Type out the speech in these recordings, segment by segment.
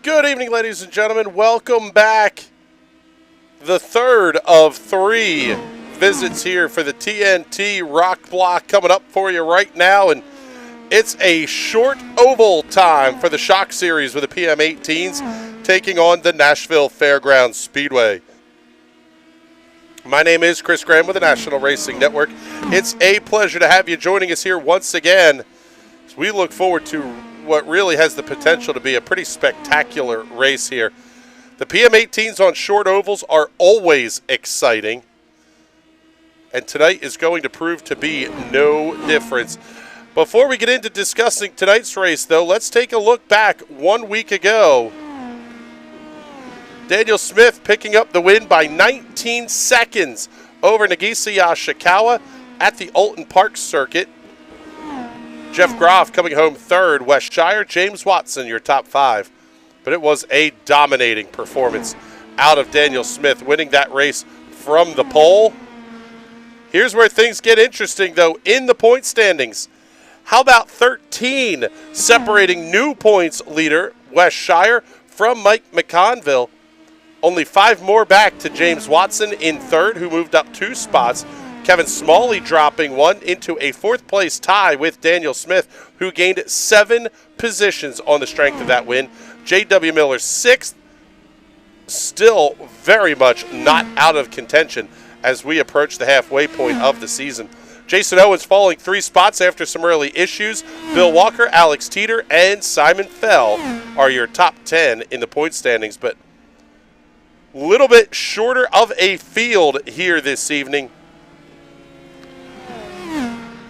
Good evening, ladies and gentlemen. Welcome back. The third of 3 visits here for the TNT Rock Block coming up for you right now. And it's a short oval time for the Shock Series with the PM18s taking on the Nashville Fairgrounds Speedway. My name is Chris Graham with the National Racing Network. It's a pleasure to have you joining us here once again. As we look forward to what really has the potential to be a pretty spectacular race here. The PM18s on short ovals are always exciting, and tonight is going to prove to be no difference. Before we get into discussing tonight's race, though, let's take a look back 1 week ago. Daniel Smith picking up the win by 19 seconds over Nagisa Yoshikawa at the Alton Park circuit. Jeff Groff coming home third. Wes Shire, James Watson, your top 5. But it was a dominating performance out of Daniel Smith, winning that race from the pole. Here's where things get interesting, though, in the point standings. How about 13 separating new points leader Wes Shire from Mike McConville? Only 5 more back to James Watson in third, who moved up 2 spots. Kevin Smalley dropping 1 into a 4th place tie with Daniel Smith, who gained 7 positions on the strength of that win. J.W. Miller 6th, still very much not out of contention as we approach the halfway point of the season. Jason Owens falling 3 spots after some early issues. Bill Walker, Alex Teeter, and Simon Fell are your top 10 in the point standings, but a little bit shorter of a field here this evening.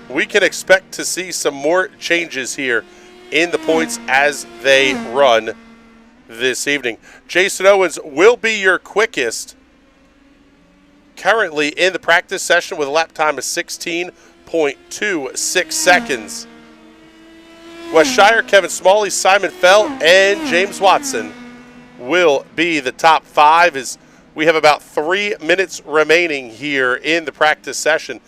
We can expect to see some more changes here in the points as they run this evening. Jason Owens will be your quickest currently in the practice session with a lap time of 16.26 seconds. Wes Shire, Kevin Smalley, Simon Fell, and James Watson will be the top 5 as we have about 3 minutes remaining here in the practice session.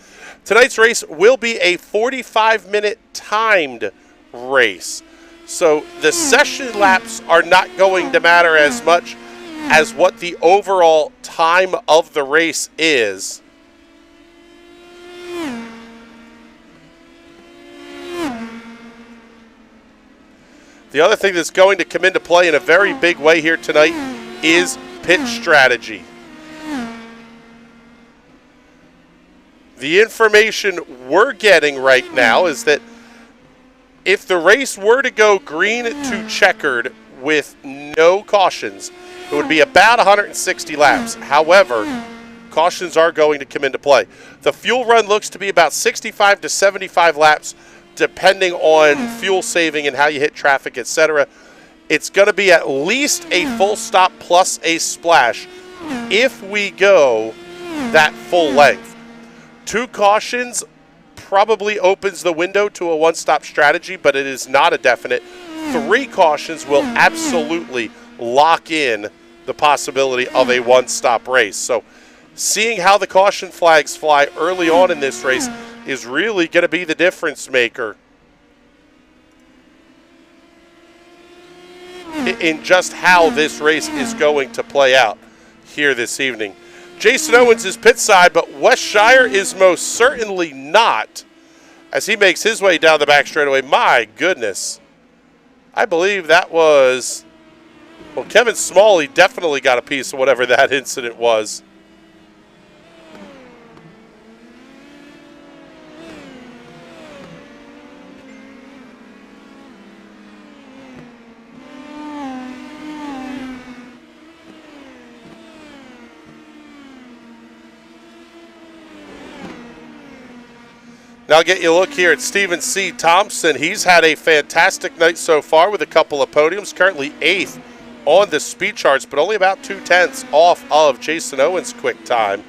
Tonight's race will be a 45-minute timed race. So the session laps are not going to matter as much as what the overall time of the race is. The other thing that's going to come into play in a very big way here tonight is pit strategy. The information we're getting right now is that if the race were to go green to checkered with no cautions, it would be about 160 laps. However, cautions are going to come into play. The fuel run looks to be about 65 to 75 laps, depending on fuel saving and how you hit traffic, etc. It's going to be at least a full stop plus a splash if we go that full length. 2 cautions probably opens the window to a one-stop strategy, but it is not a definite. 3 cautions will absolutely lock in the possibility of a one-stop race. So seeing how the caution flags fly early on in this race is really going to be the difference maker in just how this race is going to play out here this evening. Jason Owens is pit side, but Wes Shire is most certainly not as he makes his way down the back straightaway. My goodness. I believe that was, well, Kevin Smalley definitely got a piece of whatever that incident was. Now I'll get you a look here at Stephen C. Thompson. He's had a fantastic night so far with a couple of podiums. Currently 8th on the speed charts, but only about 0.2 off of Jason Owens' quick time.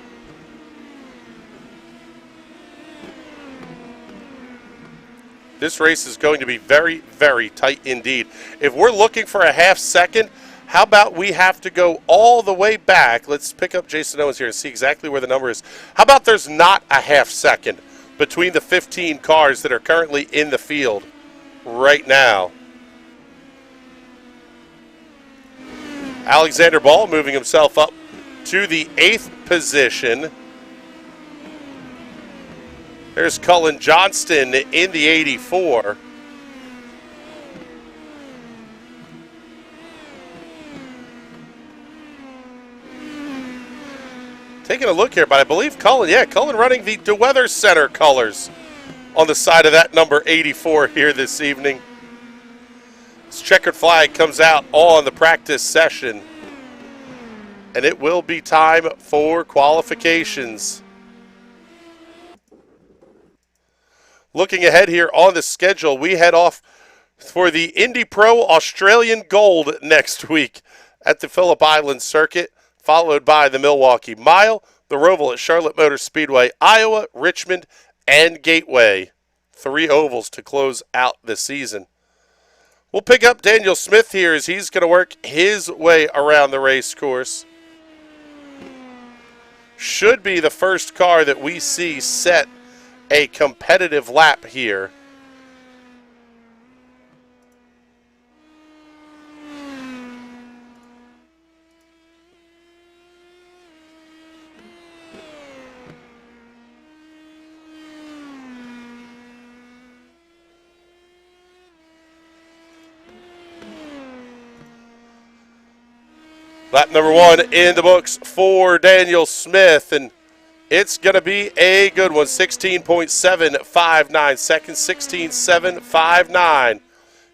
This race is going to be very, very tight indeed. If we're looking for a half second, how about we have to go all the way back? Let's pick up Jason Owens here and see exactly where the number is. How about there's not a half second between the 15 cars that are currently in the field right now? Alexander Ball moving himself up to the 8th position. There's Cullen Johnston in the 84. Taking a look here, but I believe Cullen running the DeWeather Center colors on the side of that number 84 here this evening. This checkered flag comes out on the practice session, and it will be time for qualifications. Looking ahead here on the schedule, we head off for the Indy Pro Australian Gold next week at the Phillip Island Circuit, followed by the Milwaukee Mile, the Roval at Charlotte Motor Speedway, Iowa, Richmond, and Gateway. 3 ovals to close out the season. We'll pick up Daniel Smith here as he's going to work his way around the race course. Should be the first car that we see set a competitive lap here. Lap number 1 in the books for Daniel Smith, and it's going to be a good one. 16.759 seconds, 16.759. Going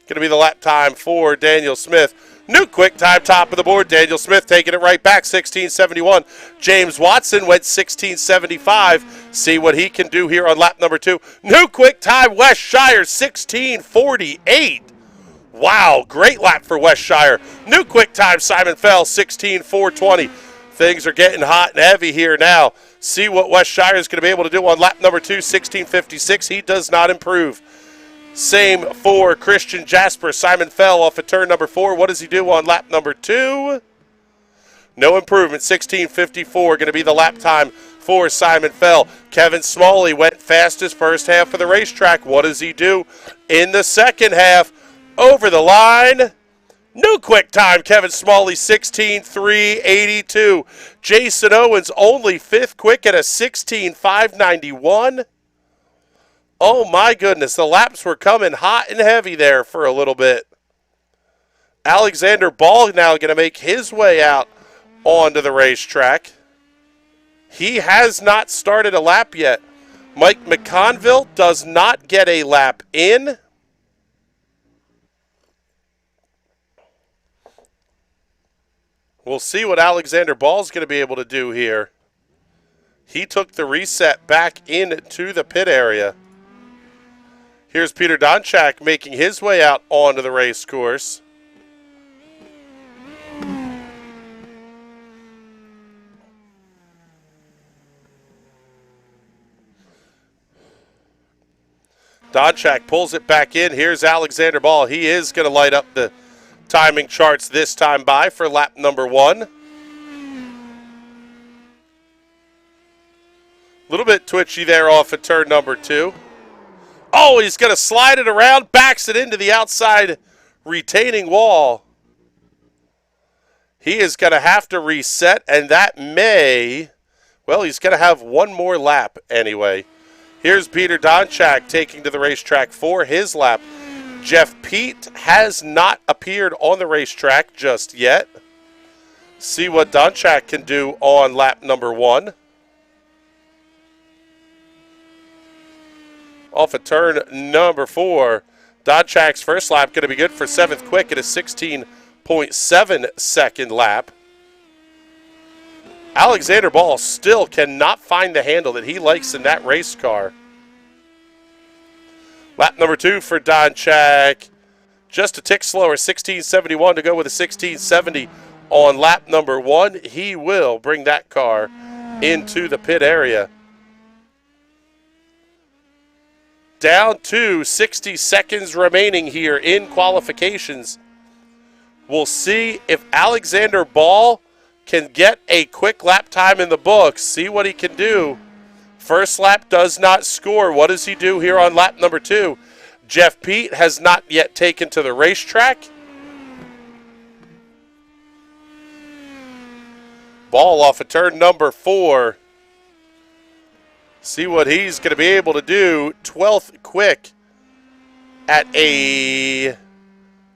to be the lap time for Daniel Smith. New quick time, top of the board. Daniel Smith taking it right back, 16.71. James Watson went 16.75. See what he can do here on lap number 2. New quick time, West Shire, 16.48. Wow, great lap for West Shire. New quick time, Simon Fell, 16.420. Things are getting hot and heavy here now. See what West Shire is going to be able to do on lap number 2, 16.56. He does not improve. Same for Christian Jasper. Simon Fell off of turn number 4. What does he do on lap number 2? No improvement, 16.54. Going to be the lap time for Simon Fell. Kevin Smalley went fastest first half of the racetrack. What does he do in the second half? Over the line, new quick time, Kevin Smalley, 16.382. Jason Owens only 5th quick at a 16.591. Oh my goodness, the laps were coming hot and heavy there for a little bit. Alexander Ball now going to make his way out onto the racetrack. He has not started a lap yet. Mike McConville does not get a lap in. We'll see what Alexander Ball is going to be able to do here. He took the reset back into the pit area. Here's Peter Donchak making his way out onto the race course. Donchak pulls it back in. Here's Alexander Ball. He is going to light up the timing charts this time by for lap number 1. A little bit twitchy there off of turn number 2. Oh, he's going to slide it around, backs it into the outside retaining wall. He is going to have to reset, and that may, well, he's going to have one more lap anyway. Here's Peter Donchak taking to the racetrack for his lap. Jeff Pete has not appeared on the racetrack just yet. See what Donchak can do on lap number 1. Off of turn number 4, Donchak's first lap going to be good for 7th quick at a 16.7 second lap. Alexander Ball still cannot find the handle that he likes in that race car. Lap number 2 for Donchak. Just a tick slower, 16.71 to go with a 16.70 on lap number 1. He will bring that car into the pit area. Down to 60 seconds remaining here in qualifications. We'll see if Alexander Ball can get a quick lap time in the books. See what he can do. First lap does not score. What does he do here on lap number 2? Jeff Pete has not yet taken to the racetrack. Ball off of turn number 4. See what he's going to be able to do. 12th quick at a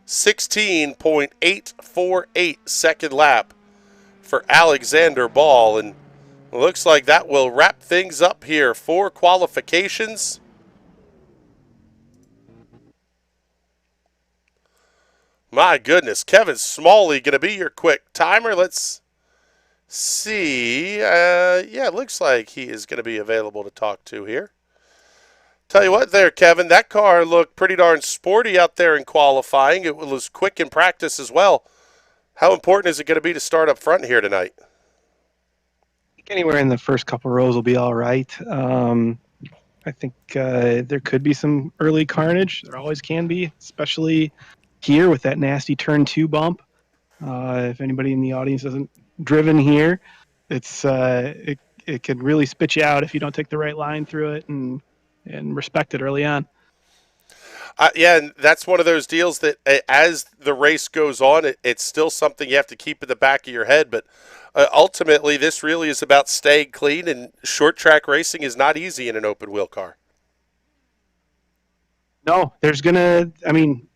16.848 second lap for Alexander Ball. And it looks like that will wrap things up here for qualifications. My goodness, Kevin Smalley going to be your quick timer. Let's see. Yeah, it looks like he is going to be available to talk to here. Tell you what there, Kevin, that car looked pretty darn sporty out there in qualifying. It was quick in practice as well. How important is it going to be to start up front here tonight? Anywhere in the first couple rows will be all right. I think there could be some early carnage. There always can be, especially here with that nasty turn 2 bump. If anybody in the audience hasn't driven here, it's it can really spit you out if you don't take the right line through it and respect it early on. Yeah, and that's one of those deals that as the race goes on, it's still something you have to keep in the back of your head. But ultimately, this really is about staying clean, and short track racing is not easy in an open wheel car. No, there's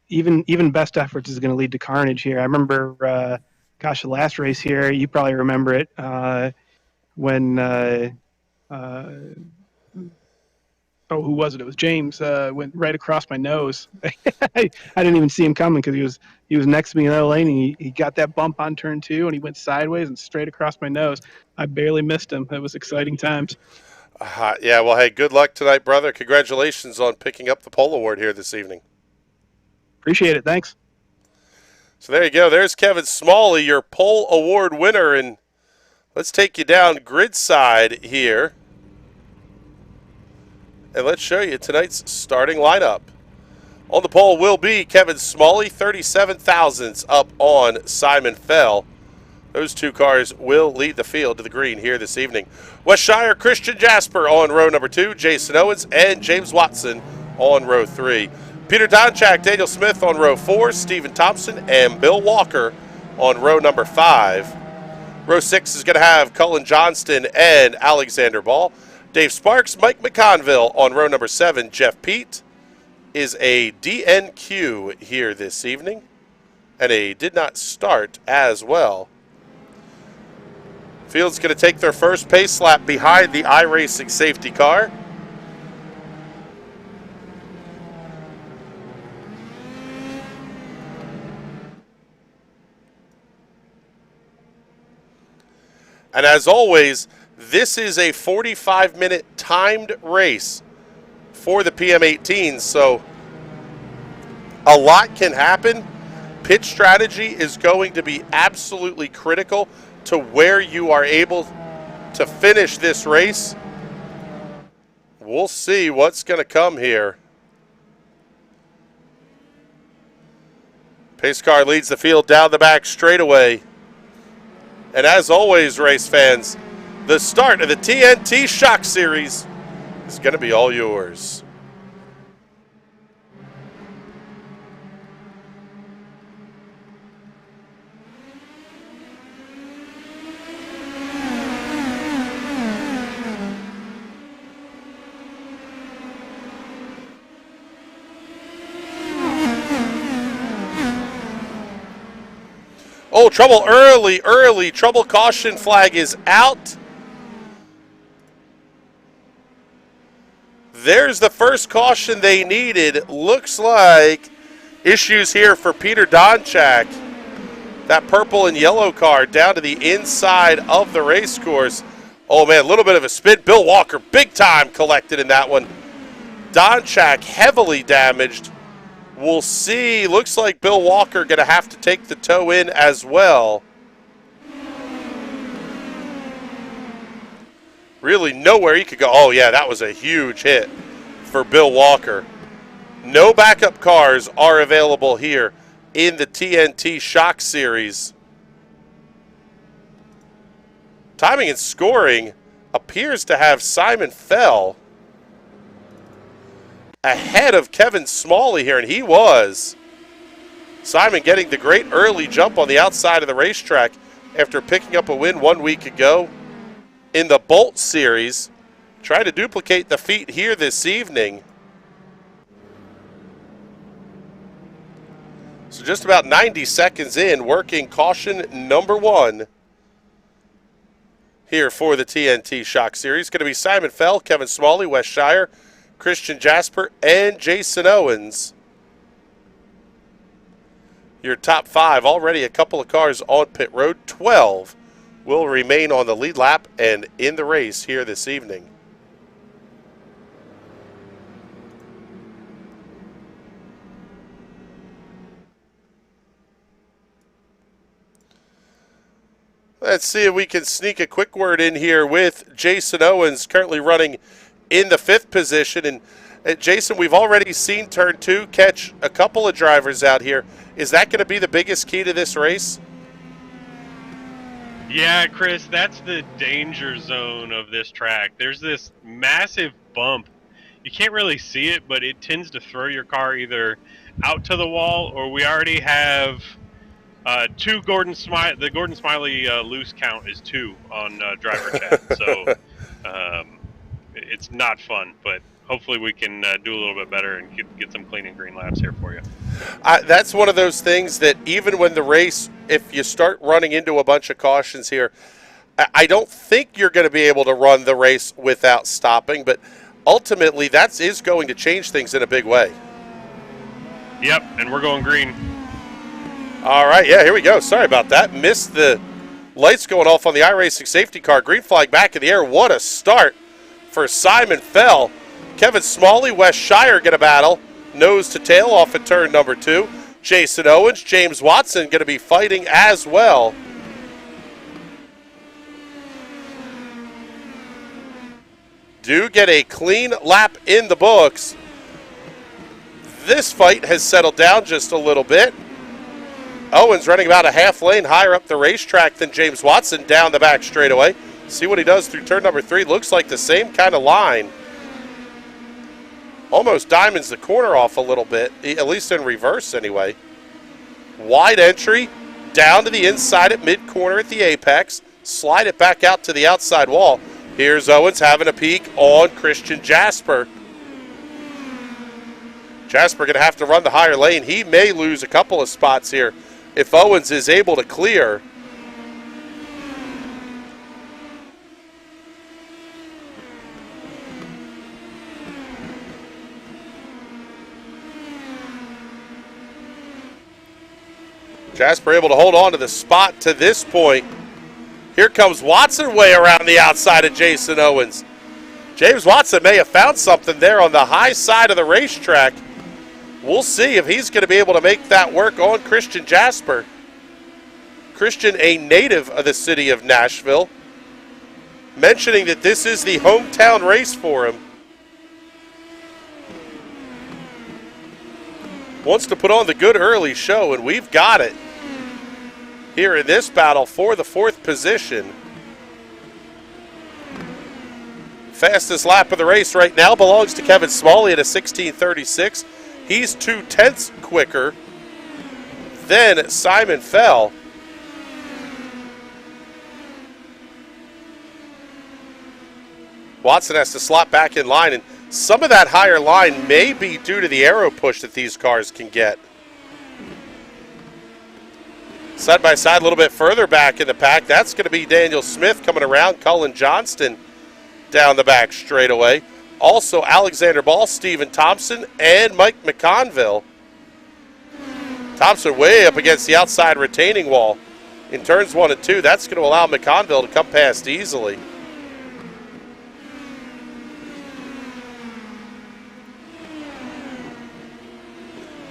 even best efforts is going to lead to carnage here. I remember, the last race here, you probably remember it, when, who was it? It was James, went right across my nose. I didn't even see him coming because he was next to me in the lane, and he got that bump on turn 2, and he went sideways and straight across my nose. I barely missed him. It was exciting times. Yeah, well, hey, good luck tonight, brother. Congratulations on picking up the pole award here this evening. Appreciate it. Thanks. So there you go. There's Kevin Smalley, your pole award winner. And let's take you down grid side here. And let's show you tonight's starting lineup. On the pole will be Kevin Smalley, 37 thousandths up on Simon Fell. Those two cars will lead the field to the green here this evening. Westshire, Christian Jasper on row number 2, Jason Owens and James Watson on row 3. Peter Donchak, Daniel Smith on row 4, Stephen Thompson and Bill Walker on row number 5. Row 6 is going to have Cullen Johnston and Alexander Ball. Dave Sparks, Mike McConville on row number 7. Jeff Pete is a DNQ here this evening, and a did not start as well. Field's going to take their first pace lap behind the iRacing safety car. And as always, this is a 45-minute timed race for the PM18, so a lot can happen. Pitch strategy is going to be absolutely critical to where you are able to finish this race. We'll see what's going to come here. Pace car leads the field down the back straightaway. And as always, race fans, the start of the TNT Shock Series is going to be all yours. Oh, trouble early. Trouble caution flag is out. There's the first caution they needed. Looks like issues here for Peter Donchak. That purple and yellow car down to the inside of the race course. Oh, man, a little bit of a spin. Bill Walker, big time collected in that one. Donchak heavily damaged. We'll see. Looks like Bill Walker going to have to take the toe in as well. Really nowhere he could go. Oh, yeah, that was a huge hit for Bill Walker. No backup cars are available here in the TNT Shock Series. Timing and scoring appears to have Simon Fell ahead of Kevin Smalley here, and he was. Simon getting the great early jump on the outside of the racetrack after picking up a win 1 week ago in the Bolt Series. Trying to duplicate the feat here this evening. So just about 90 seconds in, working caution number 1 here for the TNT Shock Series. Going to be Simon Fell, Kevin Smalley, Wes Shire, Christian Jasper, and Jason Owens. Your top 5, already a couple of cars on pit road. 12 will remain on the lead lap and in the race here this evening. Let's see if we can sneak a quick word in here with Jason Owens, currently running in the 5th position. And Jason, we've already seen turn 2 catch a couple of drivers out here. Is that going to be the biggest key to this race? Yeah, Chris, that's the danger zone of this track. There's this massive bump. You can't really see it, but it tends to throw your car either out to the wall, or we already have the Gordon Smiley loose count is 2 on driver chat. So it's not fun, but hopefully we can do a little bit better and get some clean and green laps here for you. That's one of those things that even when the race, if you start running into a bunch of cautions here, I don't think you're going to be able to run the race without stopping, but ultimately that is going to change things in a big way. Yep, and we're going green. All right, yeah, here we go. Sorry about that. Missed the lights going off on the iRacing safety car. Green flag back in the air. What a start for Simon Fell. Kevin Smalley, Wes Shire going to battle nose to tail off at turn number 2. Jason Owens, James Watson going to be fighting as well. Do get a clean lap in the books. This fight has settled down just a little bit. Owens running about a half lane higher up the racetrack than James Watson down the back straightaway. See what he does through turn number 3. Looks like the same kind of line. Almost diamonds the corner off a little bit, at least in reverse anyway. Wide entry, down to the inside at mid-corner at the apex. Slide it back out to the outside wall. Here's Owens having a peek on Christian Jasper. Jasper going to have to run the higher lane. He may lose a couple of spots here if Owens is able to clear. Jasper able to hold on to the spot to this point. Here comes Watson way around the outside of Jason Owens. James Watson may have found something there on the high side of the racetrack. We'll see if he's going to be able to make that work on Christian Jasper. Christian, a native of the city of Nashville, mentioning that this is the hometown race for him. Wants to put on the good early show, and we've got it here in this battle for the 4th position. Fastest lap of the race right now belongs to Kevin Smalley at a 16:36. He's 0.2 quicker than Simon Fell. Watson has to slot back in line, and some of that higher line may be due to the aero push that these cars can get. Side by side a little bit further back in the pack, that's going to be Daniel Smith coming around, Cullen Johnston down the back straightaway. Also Alexander Ball, Stephen Thompson, and Mike McConville. Thompson way up against the outside retaining wall in turns 1 and 2. That's going to allow McConville to come past easily.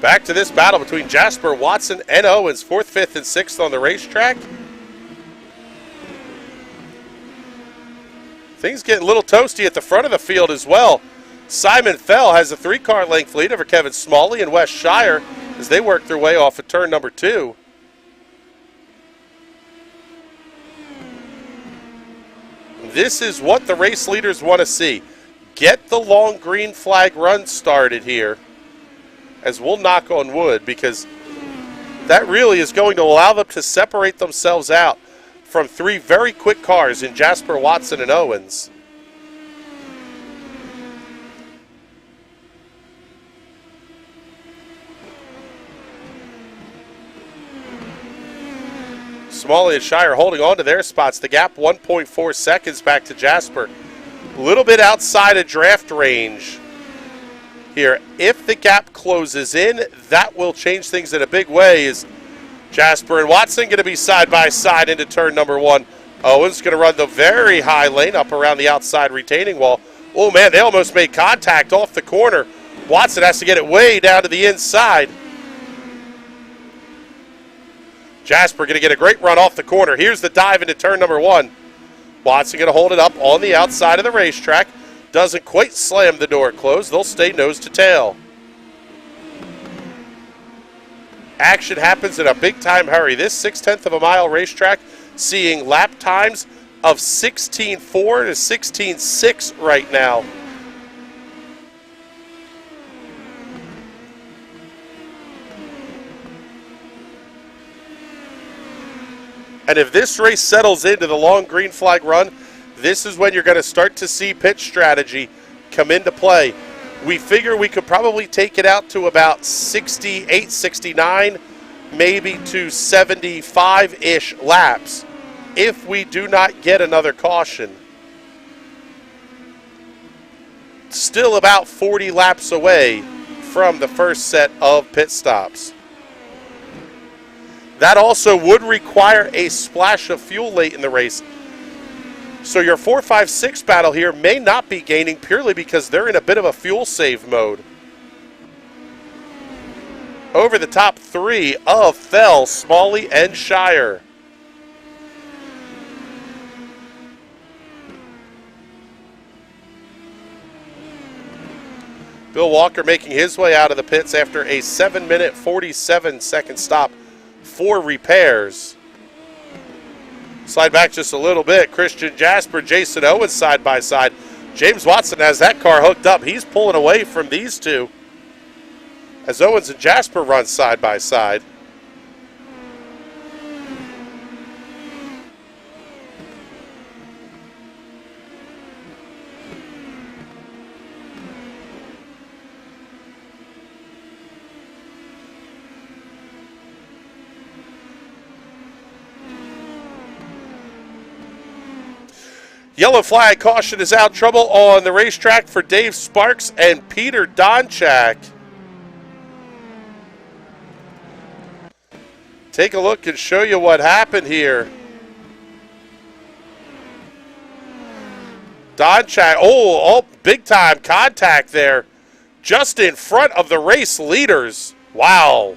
Back to this battle between Jasper, Watson, and Owens, 4th, 5th, and 6th on the racetrack. Things getting a little toasty at the front of the field as well. Simon Fell has a 3-car length lead over Kevin Smalley and Wes Shire as they work their way off of turn number 2. This is what the race leaders want to see. Get the long green flag run started here, as we'll knock on wood, because that really is going to allow them to separate themselves out. from 3 very quick cars in Jasper, Watson, and Owens. Smalley and Shire holding on to their spots. The gap 1.4 seconds back to Jasper. A little bit outside of draft range here. If the gap closes in, that will change things in a big way. Is Jasper and Watson going to be side by side into turn number 1. Owens going to run the very high lane up around the outside retaining wall. Oh man, they almost made contact off the corner. Watson has to get it way down to the inside. Jasper going to get a great run off the corner. Here's the dive into turn number 1. Watson going to hold it up on the outside of the racetrack. Doesn't quite slam the door closed. They'll stay nose to tail. Action happens in a big-time hurry. This 0.6 of a mile racetrack seeing lap times of 16.4 to 16.6 right now. And if this race settles into the long green flag run, this is when you're going to start to see pit strategy come into play. We figure we could probably take it out to about 68, 69, maybe to 75-ish laps if we do not get another caution. Still about 40 laps away from the first set of pit stops. That also would require a splash of fuel late in the race. So your 4, 5, 6 battle here may not be gaining purely because they're in a bit of a fuel save mode. Over the top 3 of Fell, Smalley, and Shire. Bill Walker making his way out of the pits after a 7-minute, 47-second stop for repairs. Slide back just a little bit. Christian Jasper, Jason Owens side by side. James Watson has that car hooked up. He's pulling away from these two as Owens and Jasper run side by side. Yellow flag caution is out. Trouble on the racetrack for Dave Sparks and Peter Donchak. Take a look and show you what happened here. Donchak, oh, big time contact there. Just in front of the race leaders. Wow.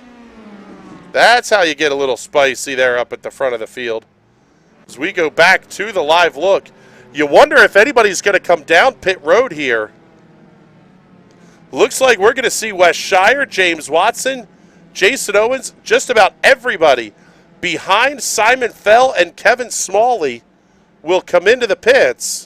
That's how you get a little spicy there up at the front of the field. As we go back to the live look, you wonder if anybody's going to come down pit road here. Looks like we're going to see Wes Shire, James Watson, Jason Owens, just about everybody behind Simon Fell and Kevin Smalley will come into the pits.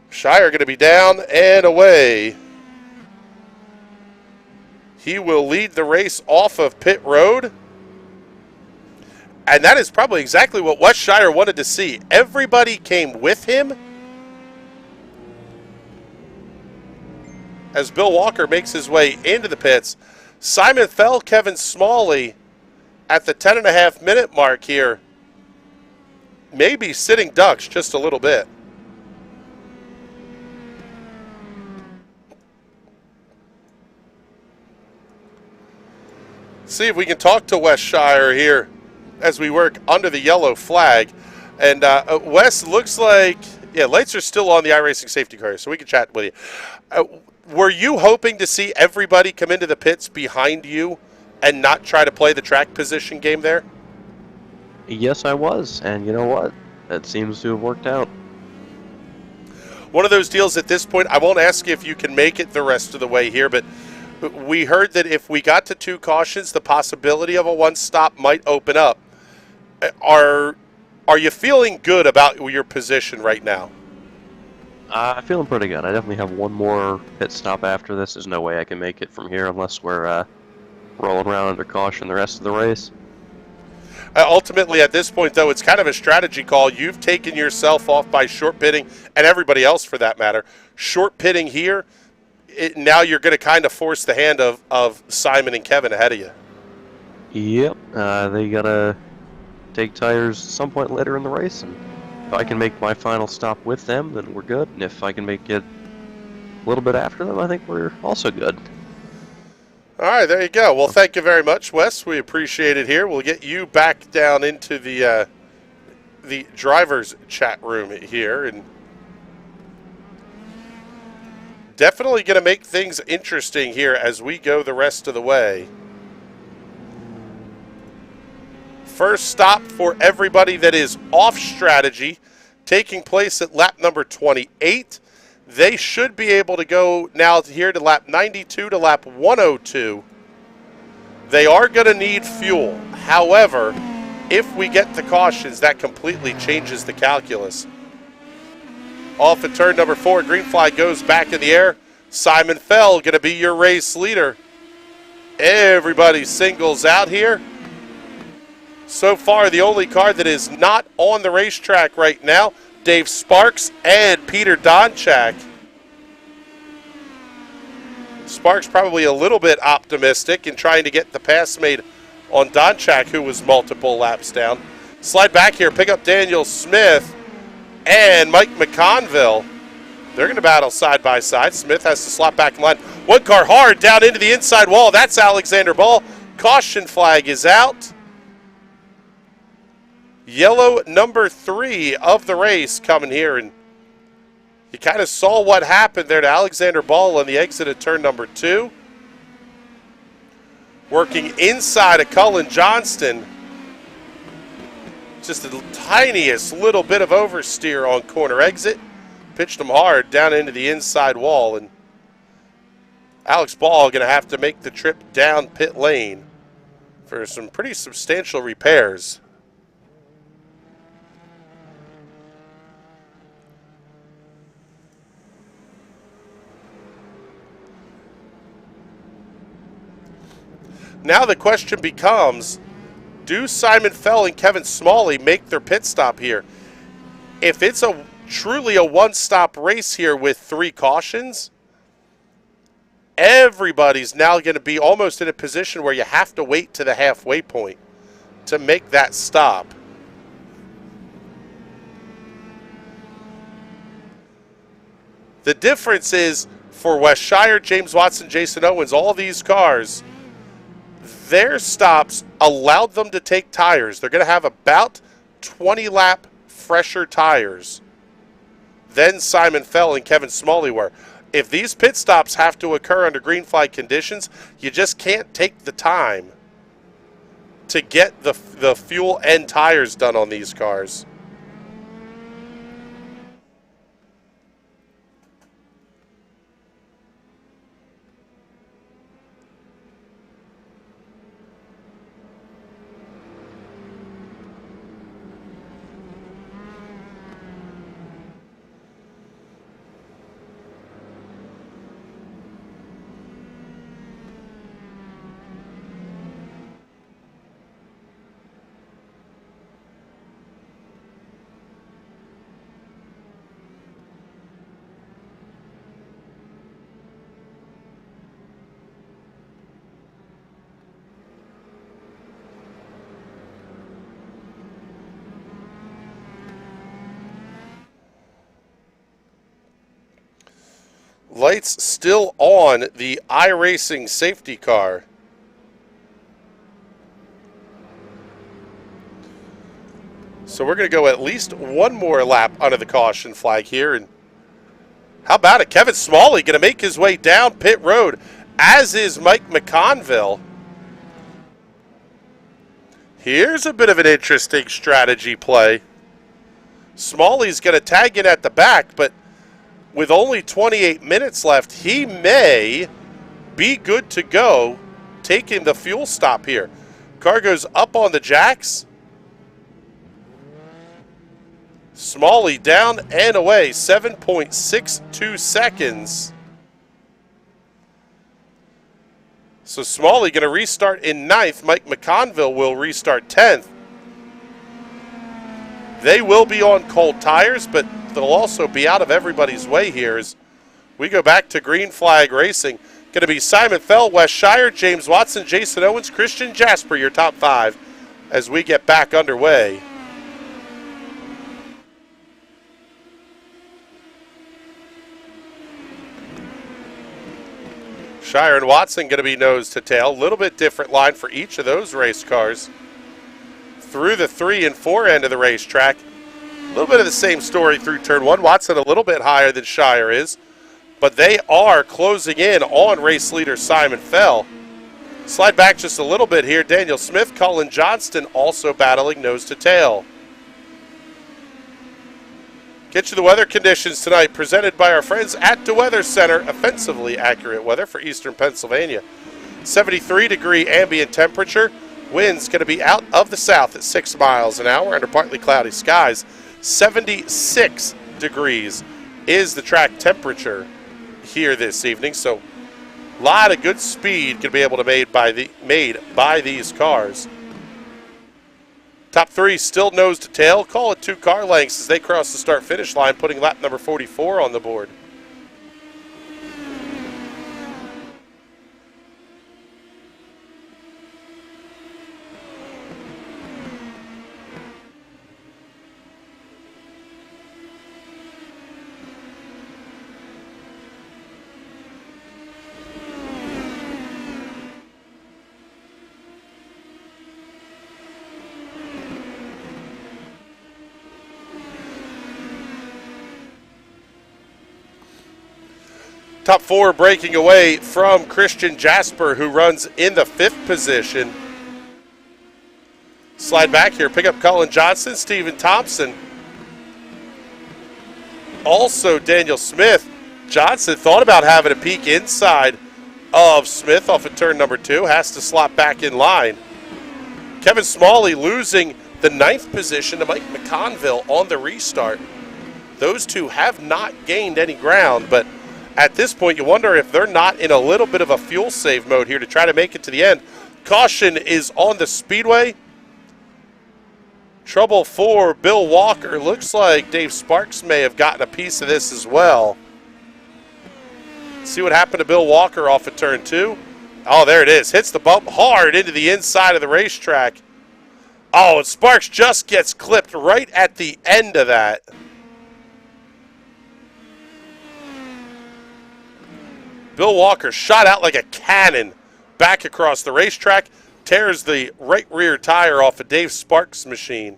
Shire going to be down and away. He will lead the race off of pit road. And that is probably exactly what Wes Shire wanted to see. Everybody came with him as Bill Walker makes his way into the pits. Simon Fell, Kevin Smalley at the 10.5-minute mark here. Maybe sitting ducks just a little bit. See if we can talk to Wes Shire here as we work under the yellow flag. And Wes, looks like, yeah, lights are still on the iRacing safety car, so we can chat with you. Were you hoping to see everybody come into the pits behind you and not try to play the track position game there? Yes, I was. And you know what? That seems to have worked out. One of those deals at this point, I won't ask you if you can make it the rest of the way here, but We heard that if we got to 2 cautions, the possibility of a 1-stop might open up. Are you feeling good about your position right now? I'm feeling pretty good. I definitely have one more pit stop after this. There's no way I can make it from here unless we're rolling around under caution the rest of the race. Ultimately, at this point, though, it's kind of a strategy call. You've taken yourself off by short pitting, and everybody else for that matter. Short pitting here, now you're going to kind of force the hand of Simon and Kevin ahead of you. Yep, they gotta take tires some point later in the race, and if I can make my final stop with them, then we're good. And if I can make it a little bit after them, I think we're also good. All right, there you go. Well, thank you very much, Wes. We appreciate it here. We'll get you back down into the drivers' chat room here, and definitely going to make things interesting here as we go the rest of the way. First stop for everybody that is off strategy, taking place at lap number 28. They should be able to go now here to lap 92 to lap 102. They are going to need fuel. However, if we get to cautions, that completely changes the calculus. Off at turn number 4, green flag goes back in the air. Simon Fell going to be your race leader. Everybody singles out here. So far, the only car that is not on the racetrack right now, Dave Sparks and Peter Donchak. Sparks probably a little bit optimistic in trying to get the pass made on Donchak, who was multiple laps down. Slide back here, pick up Daniel Smith and Mike McConville. They're going to battle side by side. Smith has to slot back in line. One car hard down into the inside wall. That's Alexander Ball. Caution flag is out. Yellow number 3 of the race coming here, and you kind of saw what happened there to Alexander Ball on the exit of turn number 2. Working inside of Cullen Johnston. Just the tiniest little bit of oversteer on corner exit. Pitched him hard down into the inside wall, and Alex Ball going to have to make the trip down pit lane for some pretty substantial repairs. Now the question becomes, do Simon Fell and Kevin Smalley make their pit stop here? If it's truly a one-stop race here with 3 cautions, everybody's now going to be almost in a position where you have to wait to the halfway point to make that stop. The difference is for Wes Shire, James Watson, Jason Owens, all these cars, their stops allowed them to take tires. They're going to have about 20 lap fresher tires than Simon Fell and Kevin Smalley were. If these pit stops have to occur under green flag conditions, you just can't take the time to get the fuel and tires done on these cars. Lights still on the iRacing safety car. So we're going to go at least one more lap under the caution flag here. And how about it? Kevin Smalley going to make his way down pit road, as is Mike McConville. Here's a bit of an interesting strategy play. Smalley's going to tag in at the back, but with only 28 minutes left, he may be good to go, taking the fuel stop here. Car goes up on the jacks. Smalley down and away, 7.62 seconds. So Smalley going to restart in 9th. Mike McConville will restart 10th. They will be on cold tires, but they'll also be out of everybody's way here as we go back to green flag racing. Going to be Simon Fell, Wes Shire, James Watson, Jason Owens, Christian Jasper, your top 5 as we get back underway. Shire and Watson going to be nose to tail. A little bit different line for each of those race cars. Through the 3 and 4 end of the racetrack. A little bit of the same story through turn 1. Watson a little bit higher than Shire is. But they are closing in on race leader Simon Fell. Slide back just a little bit here. Daniel Smith, Colin Johnston also battling nose to tail. Get you the weather conditions tonight, presented by our friends at the Weather Center. Offensively accurate weather for eastern Pennsylvania. 73-degree ambient temperature. Wind's going to be out of the south at 6 miles an hour under partly cloudy skies. 76 degrees is the track temperature here this evening. So a lot of good speed going to be able to made by these cars. Top 3 still nose to tail. Call it 2 car lengths as they cross the start-finish line, putting lap number 44 on the board. Top 4 breaking away from Christian Jasper, who runs in the 5th position. Slide back here, pick up Colin Johnson, Stephen Thompson. Also Daniel Smith. Johnson thought about having a peek inside of Smith off of turn number 2. Has to slot back in line. Kevin Smalley losing the 9th position to Mike McConville on the restart. Those two have not gained any ground, but at this point, you wonder if they're not in a little bit of a fuel save mode here to try to make it to the end. Caution is on the speedway. Trouble for Bill Walker. Looks like Dave Sparks may have gotten a piece of this as well. See what happened to Bill Walker off of turn 2. Oh, there it is. Hits the bump hard into the inside of the racetrack. Oh, and Sparks just gets clipped right at the end of that. Bill Walker shot out like a cannon back across the racetrack, tears the right rear tire off of Dave Sparks' machine,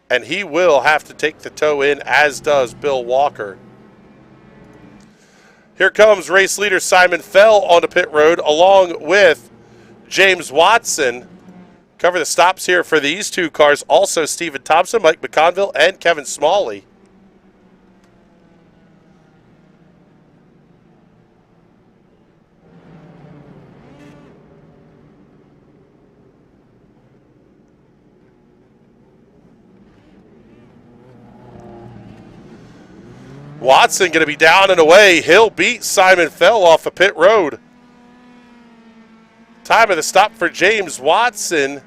and he will have to take the tow in, as does Bill Walker. Here comes race leader Simon Fell onto pit road along with James Watson. Cover the stops here for these 2 cars. Also Stephen Thompson, Mike McConville, and Kevin Smalley. Watson going to be down and away. He'll beat Simon Fell off of pit road. Time of the stop for James Watson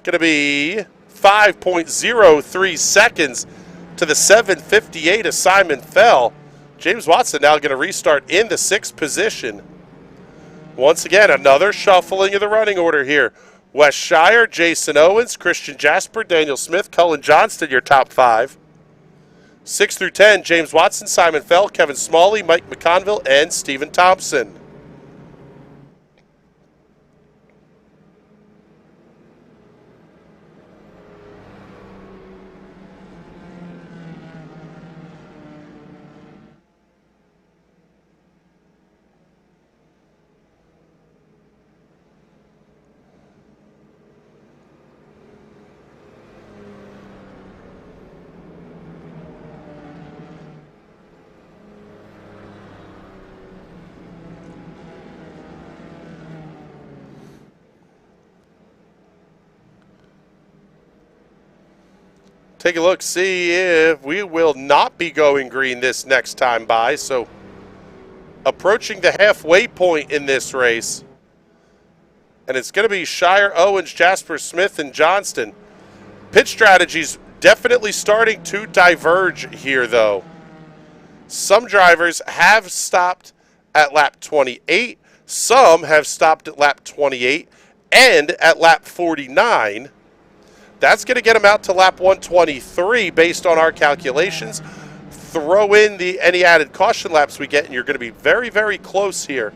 going to be 5.03 seconds to the 7:58 of Simon Fell. James Watson now going to restart in the 6th position. Once again, another shuffling of the running order here. Wes Shire, Jason Owens, Christian Jasper, Daniel Smith, Colin Johnston, your top 5. 6 through 10, James Watson, Simon Fell, Kevin Smalley, Mike McConville, and Stephen Thompson. Take a look, see if we will not be going green this next time by. So approaching the halfway point in this race. And it's going to be Shire, Owens, Jasper, Smith, and Johnston. Pit strategies definitely starting to diverge here, though. Some drivers have stopped at lap 28. Some have stopped at lap 28 and at lap 49. That's going to get them out to lap 123 based on our calculations. Throw in any added caution laps we get, and you're going to be very, very close here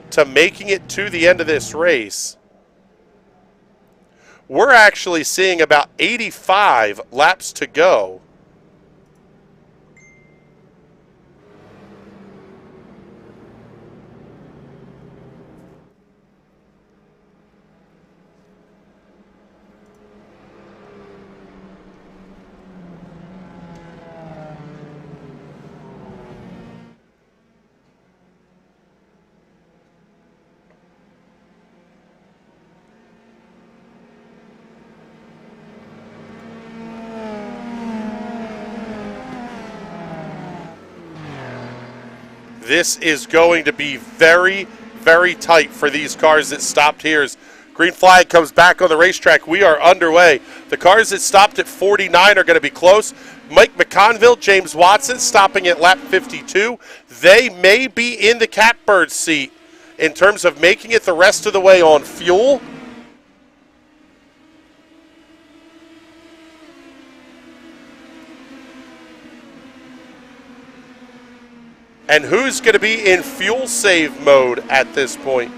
to making it to the end of this race. We're actually seeing about 85 laps to go. This is going to be very, very tight for these cars that stopped here. As green flag comes back on the racetrack, we are underway. The cars that stopped at 49 are going to be close. Mike McConville, James Watson stopping at lap 52. They may be in the catbird seat in terms of making it the rest of the way on fuel. And who's going to be in fuel save mode at this point?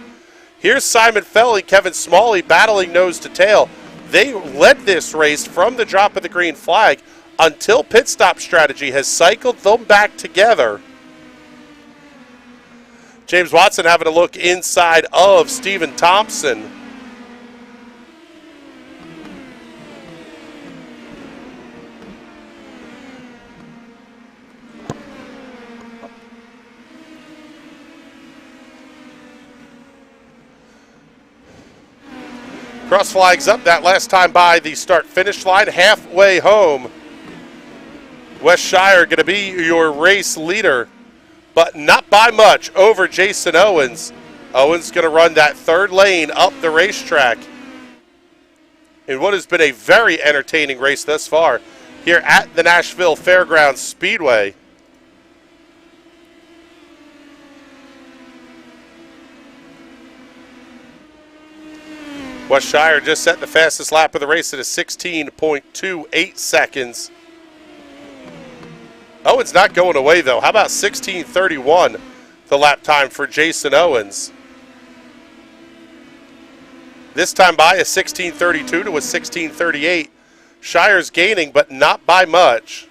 Here's Simon Fell, Kevin Smalley battling nose to tail. They led this race from the drop of the green flag until pit stop strategy has cycled them back together. James Watson having a look inside of Stephen Thompson. Cross flags up that last time by the start-finish line. Halfway home, West Shire going to be your race leader, but not by much over Jason Owens. Owens going to run that third lane up the racetrack in what has been a very entertaining race thus far here at the Nashville Fairgrounds Speedway. West Shire just set the fastest lap of the race at a 16.28 seconds. Owens not going away, though. How about 16:31, the lap time for Jason Owens? This time by a 16:32 to a 16:38. Shire's gaining, but not by much.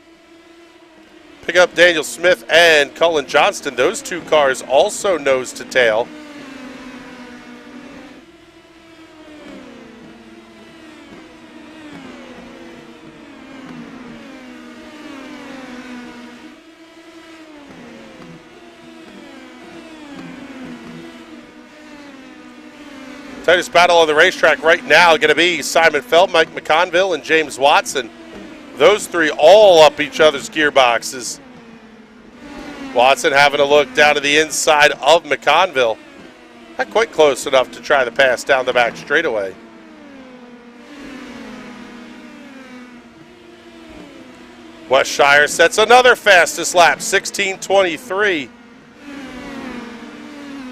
Pick up Daniel Smith and Cullen Johnston. Those two cars also nose to tail. Tightest battle on the racetrack right now going to be Simon Feld, Mike McConville, and James Watson. Those three all up each other's gearboxes. Watson having a look down to the inside of McConville. Not quite close enough to try the pass down the back straightaway. West Shire sets another fastest lap, 16:23.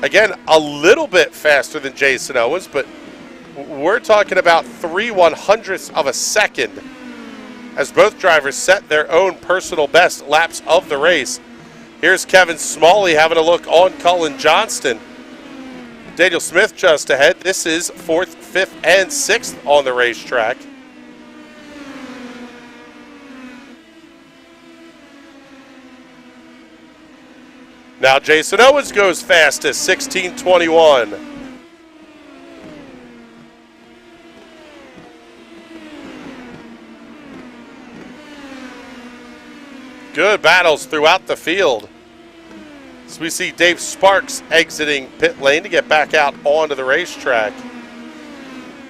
Again, a little bit faster than Jason Owens, but we're talking about 3/100ths of a second as both drivers set their own personal best laps of the race. Here's Kevin Smalley having a look on Cullen Johnston. Daniel Smith just ahead. This is 4th, 5th, and 6th on the racetrack. Now Jason Owens goes fastest, 16:21. Good battles throughout the field. So we see Dave Sparks exiting pit lane to get back out onto the racetrack.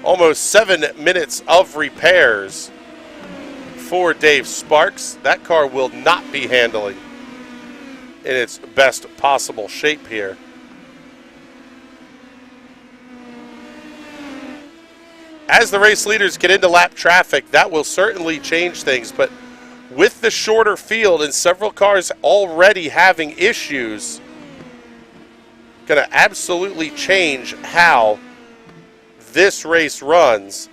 Almost 7 minutes of repairs for Dave Sparks. That car will not be handling in its best possible shape here. As the race leaders get into lap traffic, that will certainly change things, but with the shorter field and several cars already having issues, going to absolutely change how this race runs.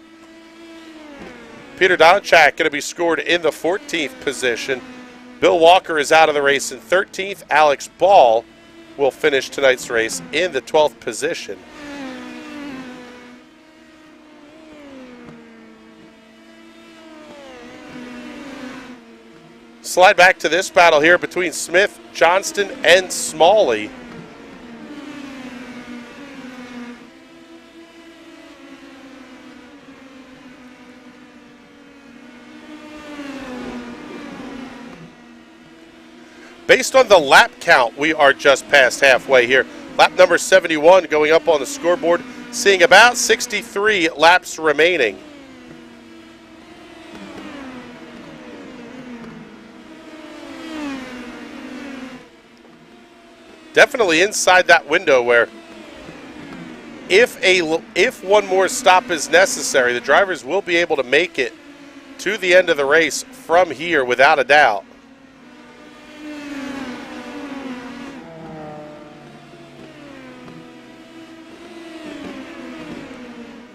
Peter Donchak going to be scored in the 14th position. Bill Walker is out of the race in 13th. Alex Ball will finish tonight's race in the 12th position. Slide back to this battle here between Smith, Johnston, and Smalley. Based on the lap count, we are just past halfway here. Lap number 71 going up on the scoreboard, seeing about 63 laps remaining. Definitely inside that window where if one more stop is necessary, the drivers will be able to make it to the end of the race from here without a doubt.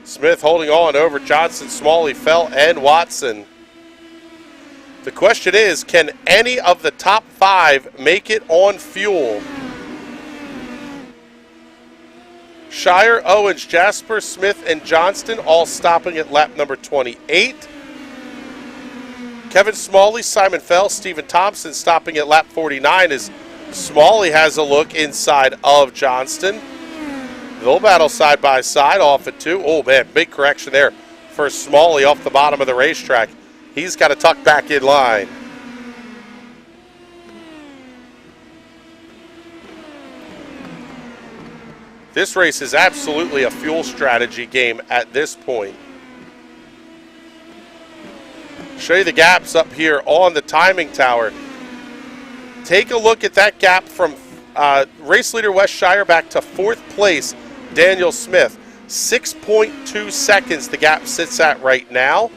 Smith holding on over Johnson, Smalley, Fell, and Watson. The question is, can any of the top 5 make it on fuel? Shire, Owens, Jasper, Smith, and Johnston all stopping at lap number 28. Kevin Smalley, Simon Fell, Stephen Thompson stopping at lap 49 as Smalley has a look inside of Johnston. They'll battle side by side off at 2. Oh man, big correction there for Smalley off the bottom of the racetrack. He's got to tuck back in line. This race is absolutely a fuel strategy game at this point. Show you the gaps up here on the timing tower. Take a look at that gap from race leader Wes Shire back to 4th place, Daniel Smith. 6.2 seconds the gap sits at right now.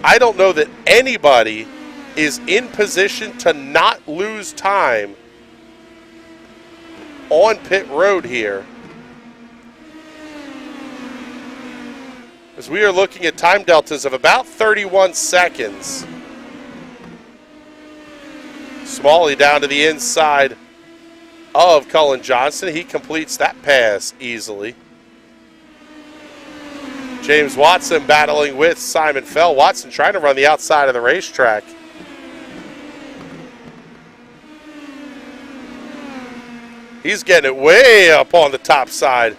I don't know that anybody is in position to not lose time on pit road here, as we are looking at time deltas of about 31 seconds. Smalley down to the inside of Cullen Johnson. He completes that pass easily. James Watson battling with Simon Fell. Watson trying to run the outside of the racetrack. He's getting it way up on the top side.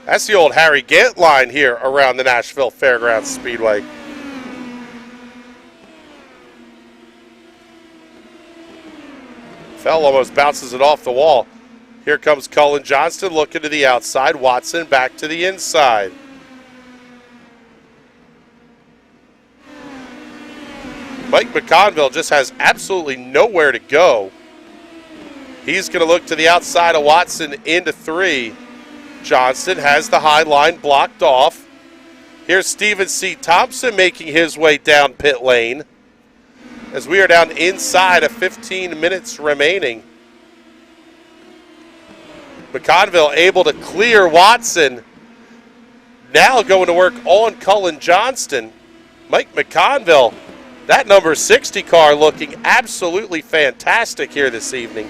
That's the old Harry Gant line here around the Nashville Fairgrounds Speedway. Fell almost bounces it off the wall. Here comes Cullen Johnston looking to the outside. Watson back to the inside. Mike McConville just has absolutely nowhere to go. He's going to look to the outside of Watson into 3. Johnston has the high line blocked off. Here's Stephen C. Thompson making his way down pit lane as we are down inside of 15 minutes remaining. McConville able to clear Watson. Now going to work on Cullen Johnston. Mike McConville, that number 60 car looking absolutely fantastic here this evening.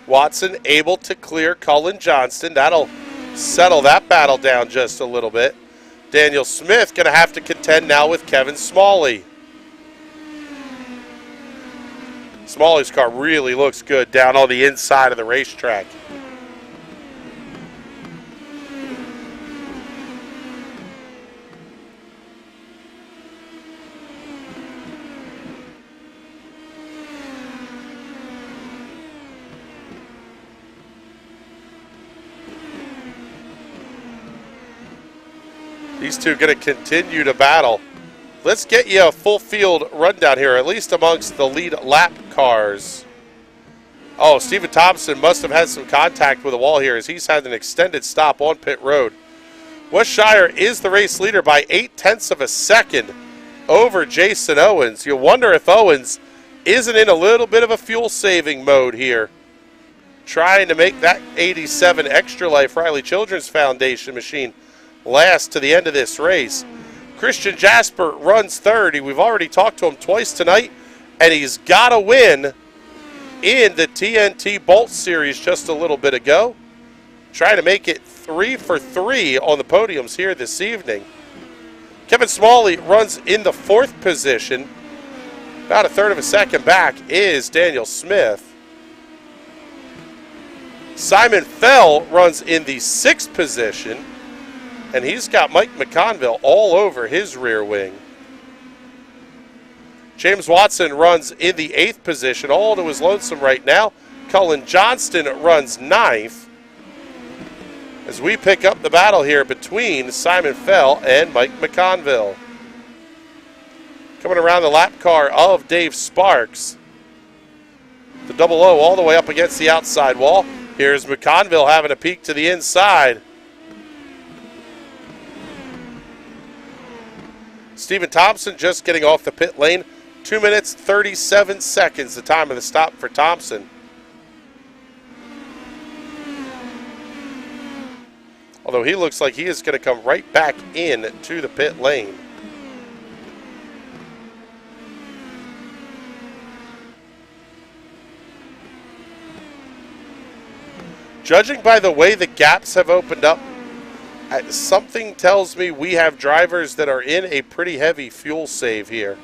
Watson able to clear Cullen Johnston. That'll settle that battle down just a little bit. Daniel Smith going to have to contend now with Kevin Smalley. Smalley's car really looks good down on the inside of the racetrack. These two going to continue to battle. Let's get you a full field rundown here, at least amongst the lead lap cars. Oh, Stephen Thompson must have had some contact with the wall here as he's had an extended stop on pit road. Wes Shire is the race leader by 0.8 of a second over Jason Owens. You wonder if Owens isn't in a little bit of a fuel saving mode here, trying to make that 87 Extra Life Riley Children's Foundation machine last to the end of this race. Christian Jasper runs third. We've already talked to him twice tonight, and he's got a win in the TNT Bolt Series just a little bit ago. Trying to make it 3 for 3 on the podiums here this evening. Kevin Smalley runs in the 4th position. About 1/3 of a second back is Daniel Smith. Simon Fell runs in the 6th position, and he's got Mike McConville all over his rear wing. James Watson runs in the 8th position, all to his lonesome right now. Cullen Johnston runs 9th. As we pick up the battle here between Simon Fell and Mike McConville. Coming around the lap car of Dave Sparks. The double O all the way up against the outside wall. Here's McConville having a peek to the inside. Stephen Thompson just getting off the pit lane. 2 minutes, 37 seconds, the time of the stop for Thompson. Although he looks like he is going to come right back in to the pit lane. Judging by the way the gaps have opened up, something tells me we have drivers that are in a pretty heavy fuel save here.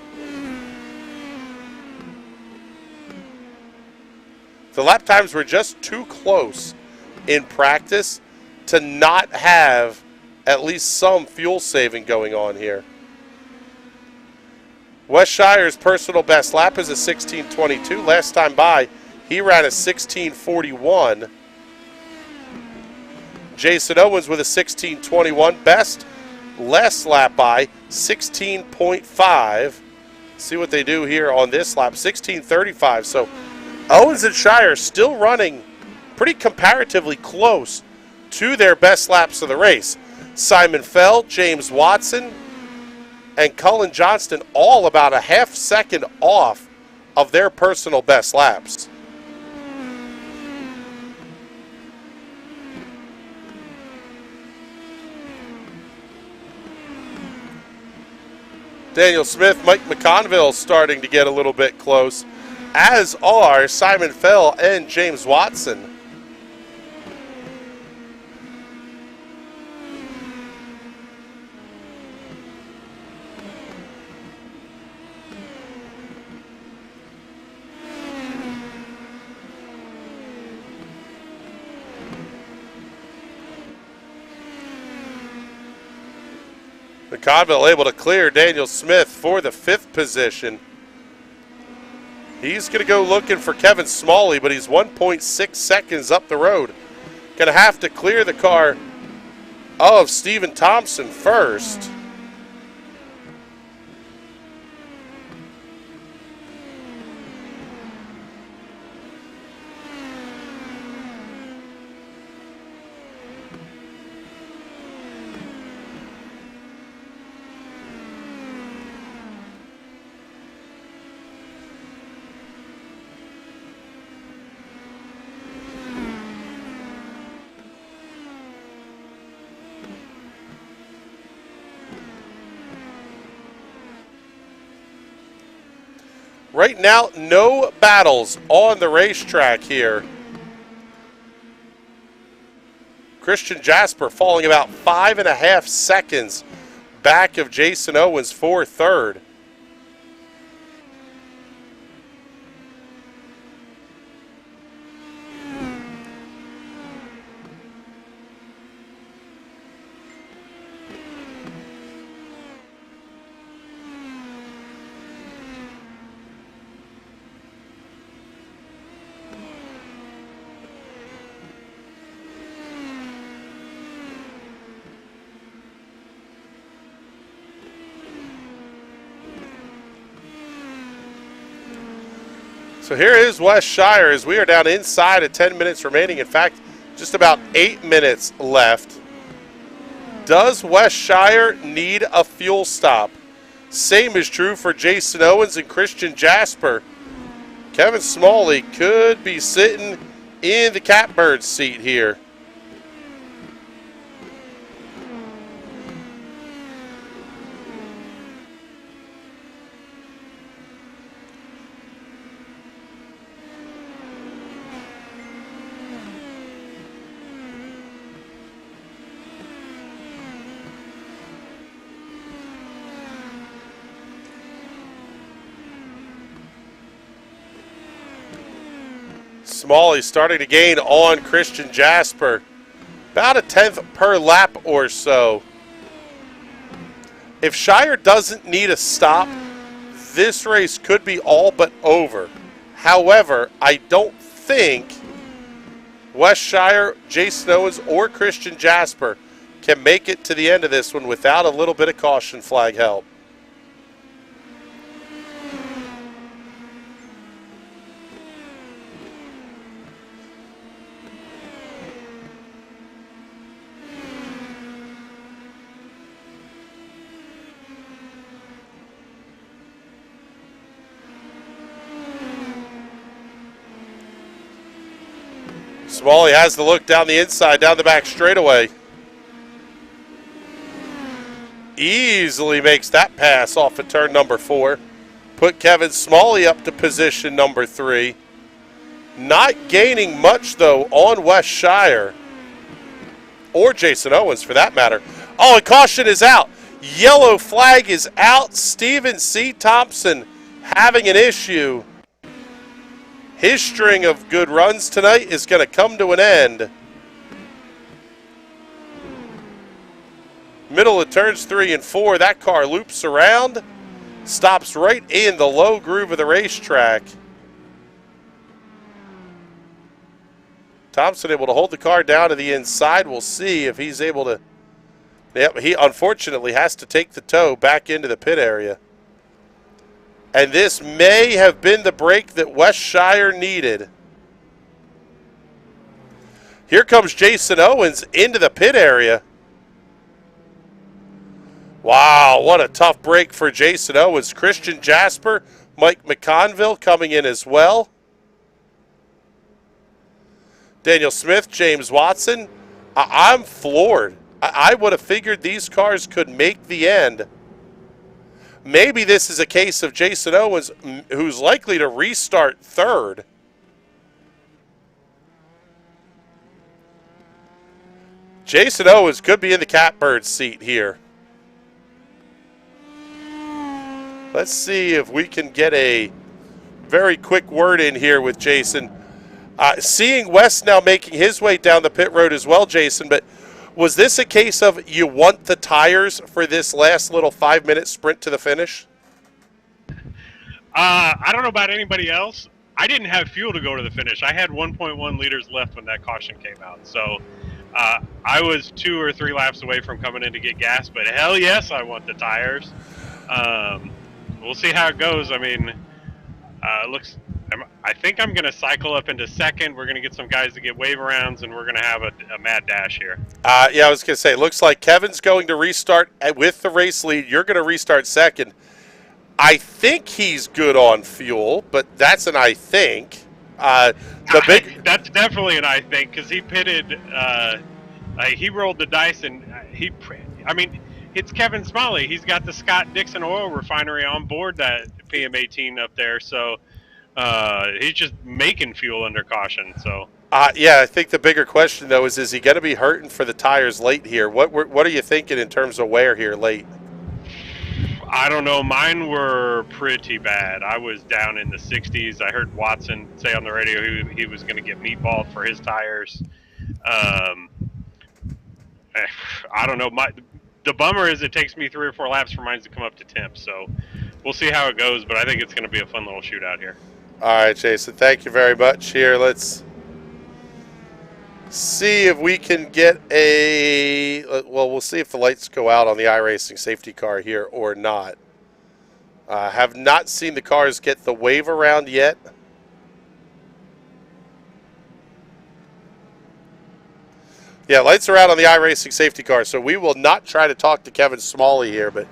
The lap times were just too close in practice to not have at least some fuel saving going on here. Wes Shire's personal best lap is a 16:22. Last time by, he ran a 16:41. Jason Owens with a 16:21. Best last lap by 16.5. See what they do here on this lap, 16:35. So Owens and Shire still running pretty comparatively close to their best laps of the race. Simon Fell, James Watson, and Cullen Johnston all about a half second off of their personal best laps. Daniel Smith, Mike McConville starting to get a little bit close, as are Simon Fell and James Watson. McConville able to clear Daniel Smith for the 5th position. He's going to go looking for Kevin Smalley, but he's 1.6 seconds up the road. Going to have to clear the car of Stephen Thompson first. Right now, no battles on the racetrack here. Christian Jasper falling about 5.5 seconds back of Jason Owens for 3rd. So here is West Shire as we are down inside at 10 minutes remaining. In fact, just about 8 minutes left. Does West Shire need a fuel stop? Same is true for Jason Owens and Christian Jasper. Kevin Smalley could be sitting in the catbird seat here. Smalley starting to gain on Christian Jasper. About a tenth per lap or so. If Shire doesn't need a stop, this race could be all but over. However, I don't think West Shire, Jason Owens, or Christian Jasper can make it to the end of this one without a little bit of caution flag help. Smalley has the look down the inside, down the back straightaway. Easily makes that pass off of turn number 4. Put Kevin Smalley up to position number 3. Not gaining much, though, on West Shire. Or Jason Owens, for that matter. Oh, and caution is out. Yellow flag is out. Stephen C. Thompson having an issue. His string of good runs tonight is going to come to an end. Middle of turns 3 and 4, that car loops around, stops right in the low groove of the racetrack. Thompson able to hold the car down to the inside. We'll see if he's able to. Yep, he unfortunately has to take the tow back into the pit area. And this may have been the break that West Shire needed. Here comes Jason Owens into the pit area. Wow, what a tough break for Jason Owens. Christian Jasper, Mike McConville coming in as well. Daniel Smith, James Watson. I'm floored. I would have figured these cars could make the end. Maybe this is a case of Jason Owens, who's likely to restart third. Jason Owens could be in the catbird seat here. Let's see if we can get a very quick word in here with Jason. Seeing Wes now making his way down the pit road as well, Jason, but was this a case of you want the tires for this last little 5-minute sprint to the finish? I don't know about anybody else. I didn't have fuel to go to the finish. I had 1.1 liters left when that caution came out. So I was 2 or 3 laps away from coming in to get gas, but hell yes, I want the tires. We'll see how it goes. I mean, I think I'm going to cycle up into second. We're going to get some guys to get wave arounds, and we're going to have a mad dash here. Yeah, I was going to say, it looks like Kevin's going to restart with the race lead. You're going to restart second. I think he's good on fuel, but that's an I think. That's definitely an I think, because he pitted, he rolled the dice, and it's Kevin Smalley. He's got the Scott Dixon oil refinery on board that PM18 up there, so he's just making fuel under caution. So yeah, I think the bigger question though is he going to be hurting for the tires late here? What are you thinking in terms of wear here late? I don't know. Mine were pretty bad. I was down in the 60s. I heard Watson say on the radio he was going to get meatballed for his tires. I don't know. The bummer is it takes me 3 or 4 laps for mine to come up to temp. So we'll see how it goes, but I think it's going to be a fun little shootout here. All right, Jason, thank you very much. Here, let's see if we can get we'll see if the lights go out on the iRacing safety car here or not. Have not seen the cars get the wave around yet. Yeah, lights are out on the iRacing safety car, so we will not try to talk to Kevin Smalley here, but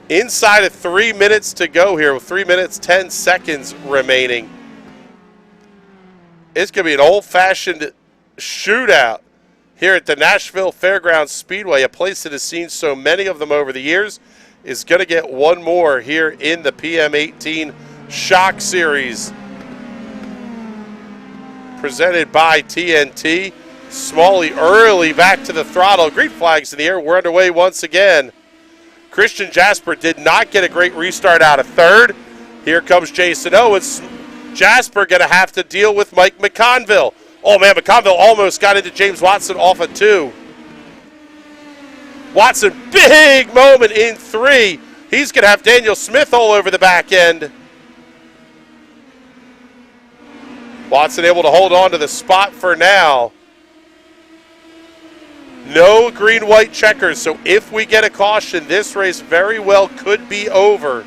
inside of 3 minutes to go here, with 3 minutes, 10 seconds remaining. It's going to be an old-fashioned shootout here at the Nashville Fairgrounds Speedway, a place that has seen so many of them over the years, is going to get one more here in the PM18 Shock Series, presented by TNT. Smalley early back to the throttle. Green flags in the air. We're underway once again. Christian Jasper did not get a great restart out of third. Here comes Jason Owens. Jasper going to have to deal with Mike McConville. Oh, man, McConville almost got into James Watson off of 2. Watson, big moment in 3. He's going to have Daniel Smith all over the back end. Watson able to hold on to the spot for now. No green-white checkers, so if we get a caution, this race very well could be over.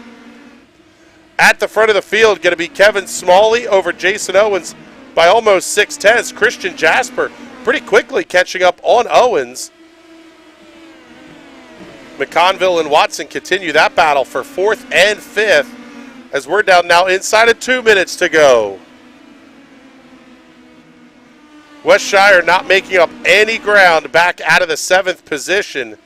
At the front of the field, going to be Kevin Smalley over Jason Owens by almost 6 tenths. Christian Jasper pretty quickly catching up on Owens. McConville and Watson continue that battle for 4th and 5th as we're down now inside of 2 minutes to go. Westshire not making up any ground back out of the 7th position.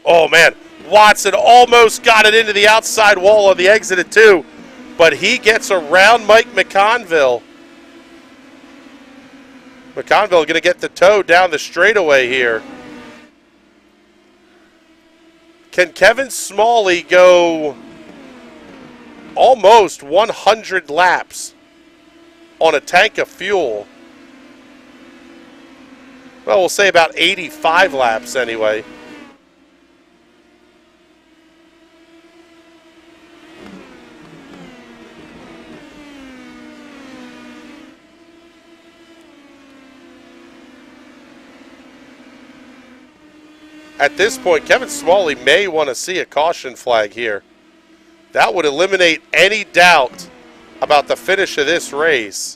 Oh, man. Watson almost got it into the outside wall on the exit at 2, but he gets around Mike McConville. McConville going to get the toe down the straightaway here. Can Kevin Smalley go almost 100 laps on a tank of fuel? Well, we'll say about 85 laps anyway. At this point, Kevin Smalley may want to see a caution flag here. That would eliminate any doubt about the finish of this race.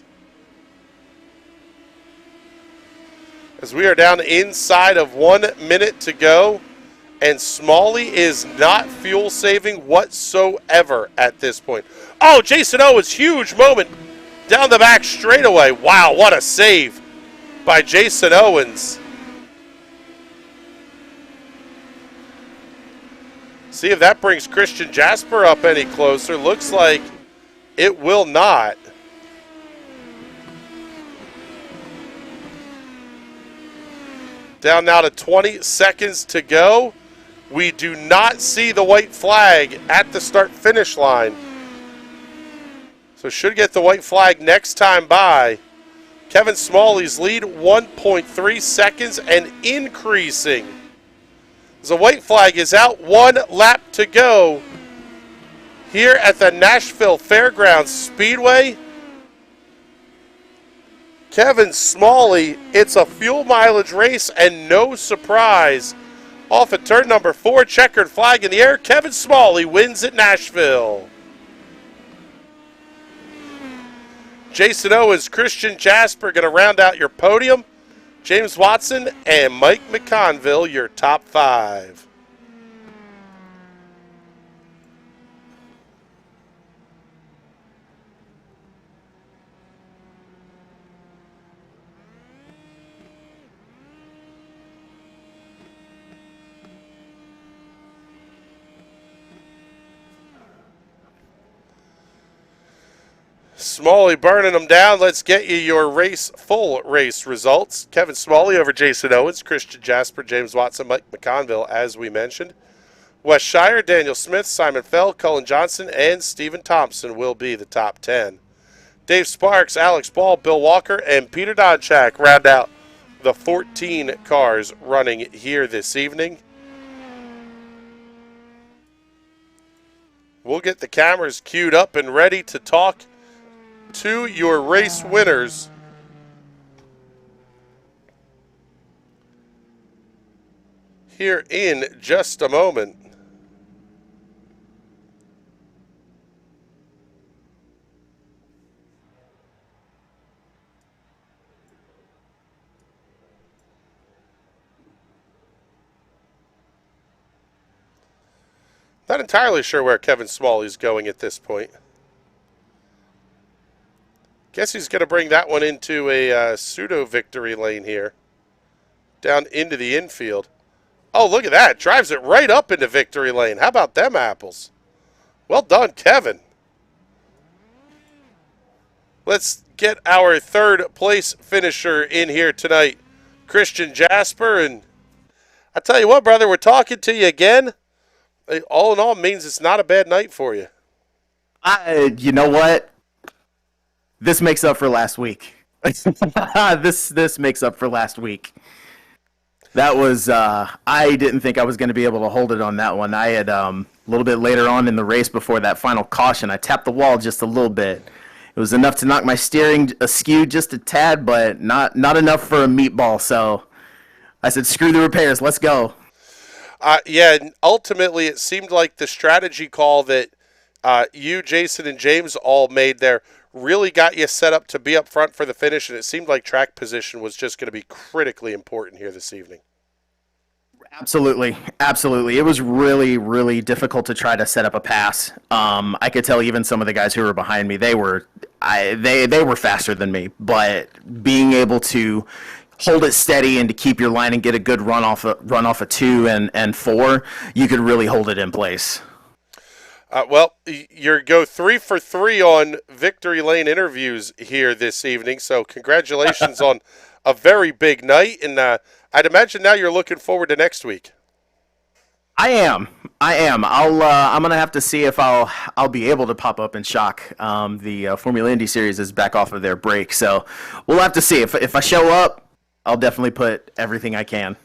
As we are down inside of 1 minute to go, and Smalley is not fuel saving whatsoever at this point. Oh, Jason Owens, huge moment down the back straightaway. Wow, what a save by Jason Owens. See if that brings Christian Jasper up any closer. Looks like it will not. Down now to 20 seconds to go. We do not see the white flag at the start-finish line. So should get the white flag next time by. Kevin Smalley's lead 1.3 seconds and increasing. The white flag is out, 1 lap to go here at the Nashville Fairgrounds Speedway. Kevin Smalley, it's a fuel mileage race and no surprise. Off at turn number 4, checkered flag in the air. Kevin Smalley wins at Nashville. Jason Owens, Christian Jasper going to round out your podium. James Watson and Mike McConville, your top 5. Smalley burning them down. Let's get you your full race results. Kevin Smalley over Jason Owens, Christian Jasper, James Watson, Mike McConville, as we mentioned. Westshire, Daniel Smith, Simon Fell, Cullen Johnson, and Stephen Thompson will be the top 10. Dave Sparks, Alex Ball, Bill Walker, and Peter Donchak round out the 14 cars running here this evening. We'll get the cameras queued up and ready to talk to your race winners. Here in just a moment. Not entirely sure where Kevin Smalley's going at this point. Guess he's going to bring that one into a pseudo-victory lane here. Down into the infield. Oh, look at that. Drives it right up into victory lane. How about them apples? Well done, Kevin. Let's get our third place finisher in here tonight, Christian Jasper. And I tell you what, brother, we're talking to you again. All in all, means it's not a bad night for you. You know what? This makes up for last week. This makes up for last week. That was I didn't think I was going to be able to hold it on that one. I had a little bit later on in the race before that final caution, I tapped the wall just a little bit. It was enough to knock my steering askew just a tad, but not enough for a meatball. So I said, screw the repairs, let's go. Yeah, and ultimately it seemed like the strategy call that you, Jason, and James all made there really got you set up to be up front for the finish, and it seemed like track position was just going to be critically important here this evening. Absolutely. It was really, really difficult to try to set up a pass. I could tell even some of the guys who were behind me, they were faster than me, but being able to hold it steady and to keep your line and get a good run off a 2 and 4, you could really hold it in place. Well, you go 3 for 3 on victory lane interviews here this evening, so congratulations on a very big night, and I'd imagine now you're looking forward to next week. I am. I'm gonna have to see if I'll be able to pop up and shock. The Formula Indy series is back off of their break, so we'll have to see. If I show up, I'll definitely put everything I can.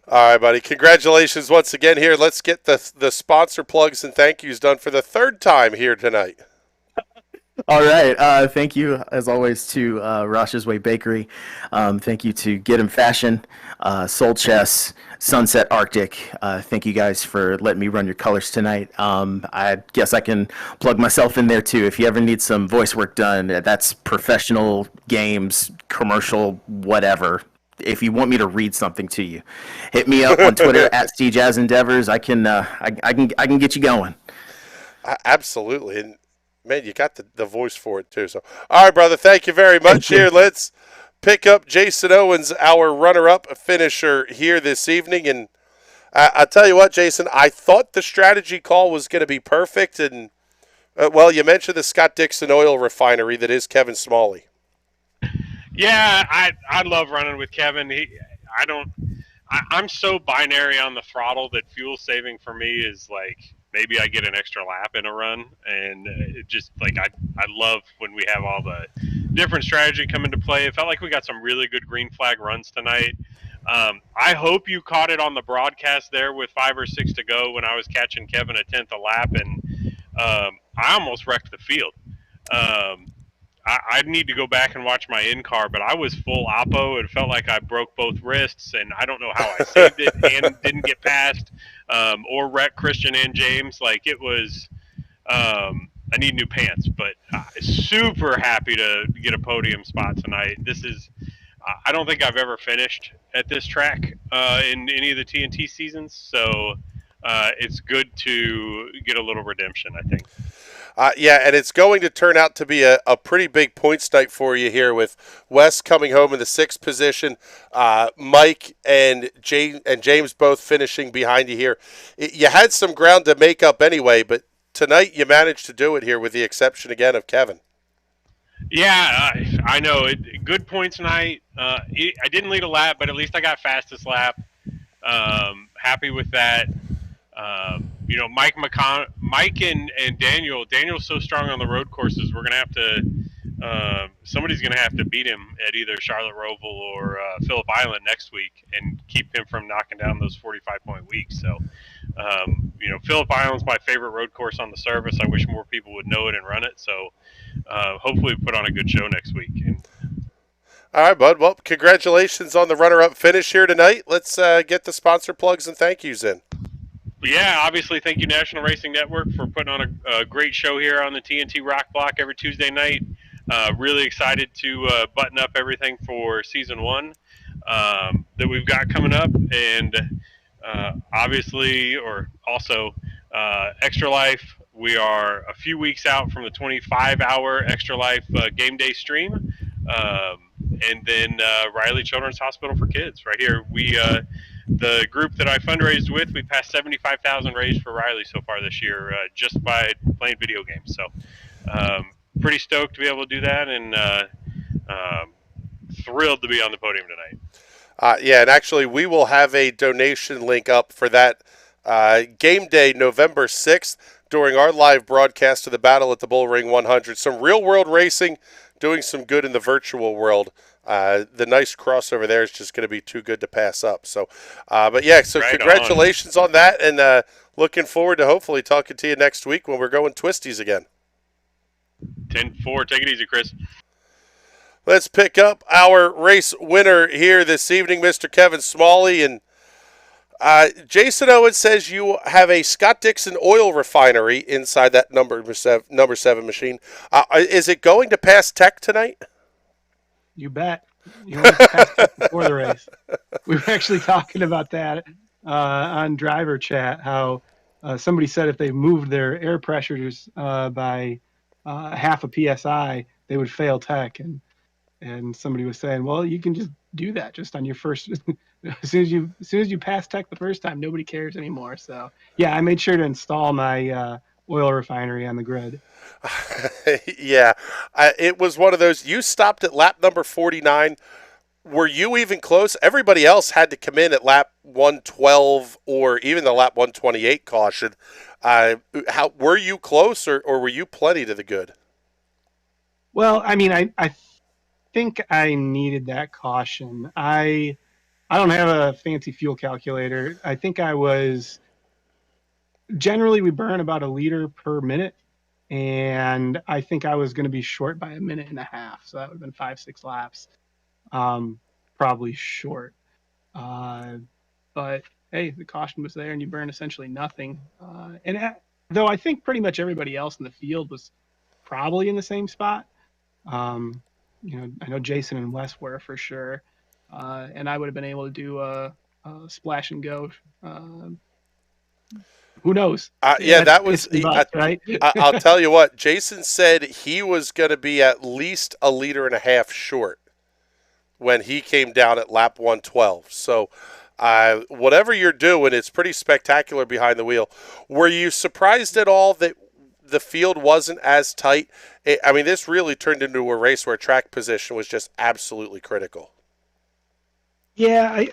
All right, buddy. Congratulations once again here. Let's get the sponsor plugs and thank yous done for the third time here tonight. All right. Thank you, as always, to Rosh's Way Bakery. Thank you to Get 'em Fashion, Soul Chess, Sunset Arctic. Thank you guys for letting me run your colors tonight. I guess I can plug myself in there, too. If you ever need some voice work done, that's professional games, commercial, whatever. If you want me to read something to you, hit me up on Twitter at CJazzEndeavors. I can get you going. Absolutely. And man, you got the voice for it too. So, all right, brother, thank you very much. Here, let's pick up Jason Owens, our runner-up finisher here this evening. And I tell you what, Jason, I thought the strategy call was going to be perfect. And well, you mentioned the Scott Dixon oil refinery that is Kevin Smalley. Yeah, I love running with Kevin. I'm so binary on the throttle that fuel saving for me is like maybe I get an extra lap in a run, and it just like I love when we have all the different strategy come into play. It felt like we got some really good green flag runs tonight. I hope you caught it on the broadcast there with 5 or 6 to go when I was catching Kevin a 10th a lap, and I almost wrecked the field. I need to go back and watch my in-car, but I was full oppo. It felt like I broke both wrists, and I don't know how I saved it and didn't get past or wreck Christian and James. Like, it was I need new pants, but super happy to get a podium spot tonight. This is I don't think I've ever finished at this track in any of the TNT seasons, so it's good to get a little redemption, I think. Yeah, and it's going to turn out to be a pretty big points night for you here with Wes coming home in the 6th position, Mike and James both finishing behind you here. You had some ground to make up anyway, but tonight you managed to do it here with the exception again of Kevin. Yeah, I know. Good points night. I didn't lead a lap, but at least I got fastest lap. Happy with that. Mike and Daniel's so strong on the road courses, we're going to have to somebody's going to have to beat him at either Charlotte Roval or Phillip Island next week and keep him from knocking down those 45-point weeks. So, Phillip Island's my favorite road course on the service. I wish more people would know it and run it. So, hopefully we put on a good show next week. All right, bud. Well, congratulations on the runner-up finish here tonight. Let's get the sponsor plugs and thank yous in. Yeah, obviously, thank you, National Racing Network, for putting on a great show here on the TNT Rock Block every Tuesday night. Really excited to button up everything for Season 1 that we've got coming up. And also, Extra Life, we are a few weeks out from the 25-hour Extra Life game day stream. And then Riley Children's Hospital for Kids right here. The group that I fundraised with, we passed 75,000 raised for Riley so far this year, just by playing video games. So pretty stoked to be able to do that, and thrilled to be on the podium tonight. Yeah, and actually we will have a donation link up for that game day November 6th during our live broadcast of the Battle at the Bullring 100. Some real-world racing doing some good in the virtual world. The nice crossover there is just going to be too good to pass up. So, but yeah, so right congratulations on that, and looking forward to hopefully talking to you next week when we're going twisties again. 10-4. Take it easy, Chris. Let's pick up our race winner here this evening, Mr. Kevin Smalley. And Jason Owens says you have a Scott Dixon oil refinery inside that number seven machine. Is it going to pass tech tonight? You bet. You went past it before the race. We were actually talking about that on driver chat, how somebody said if they moved their air pressures by half a PSI, they would fail tech. And somebody was saying, well, you can just do that just on your first. as soon as you pass tech the first time, nobody cares anymore. So yeah, I made sure to install my oil refinery on the grid. Yeah, it was one of those. You stopped at lap number 49. Were you even close? Everybody else had to come in at lap 112 or even the lap 128 caution. How were you close, or were you plenty to the good? Well, I mean, I think I needed that caution. I don't have a fancy fuel calculator. I think I was generally we burn about a liter per minute, and I think I was going to be short by a minute and a half. So that would have been 5-6 laps, probably short. But hey, the caution was there, and you burn essentially nothing. Though I think pretty much everybody else in the field was probably in the same spot. I know Jason and Wes were for sure, and I would have been able to do a splash and go. Who knows? Yeah, that was right. I'll tell you what. Jason said he was going to be at least a liter and a half short when he came down at lap 112. So, whatever you're doing, it's pretty spectacular behind the wheel. Were you surprised at all that the field wasn't as tight? I mean, this really turned into a race where track position was just absolutely critical. Yeah,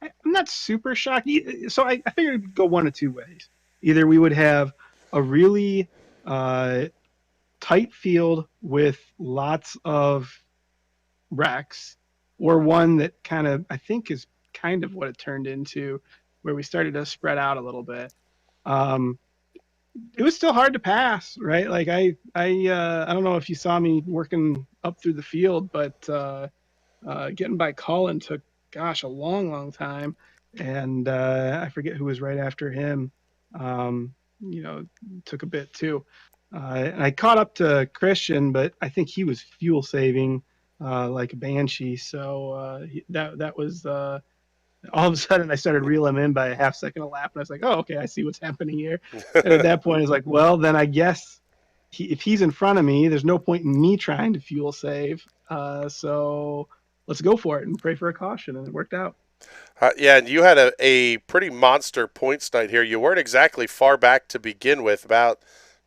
I'm not super shocked. So I figured it'd go one of two ways. Either we would have a really tight field with lots of wrecks, or one that I think is kind of what it turned into, where we started to spread out a little bit. It was still hard to pass, right? Like I don't know if you saw me working up through the field, but getting by Cullen took, a long time. And I forget who was right after him. Took a bit too. And I caught up to Christian, but I think he was fuel saving like a banshee. So that was all of a sudden I started reeling him in by a half second a lap, and I was like, oh, okay, I see what's happening here. And at that point, I was like, well, then I guess if he's in front of me, there's no point in me trying to fuel save. So let's go for it and pray for a caution, and it worked out. Yeah, and you had a pretty monster points night here. You weren't exactly far back to begin with, about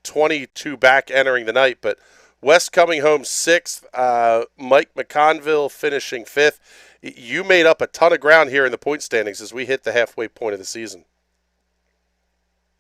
22 back entering the night, but West coming home 6th, Mike McConville finishing 5th. You made up a ton of ground here in the point standings as we hit the halfway point of the season.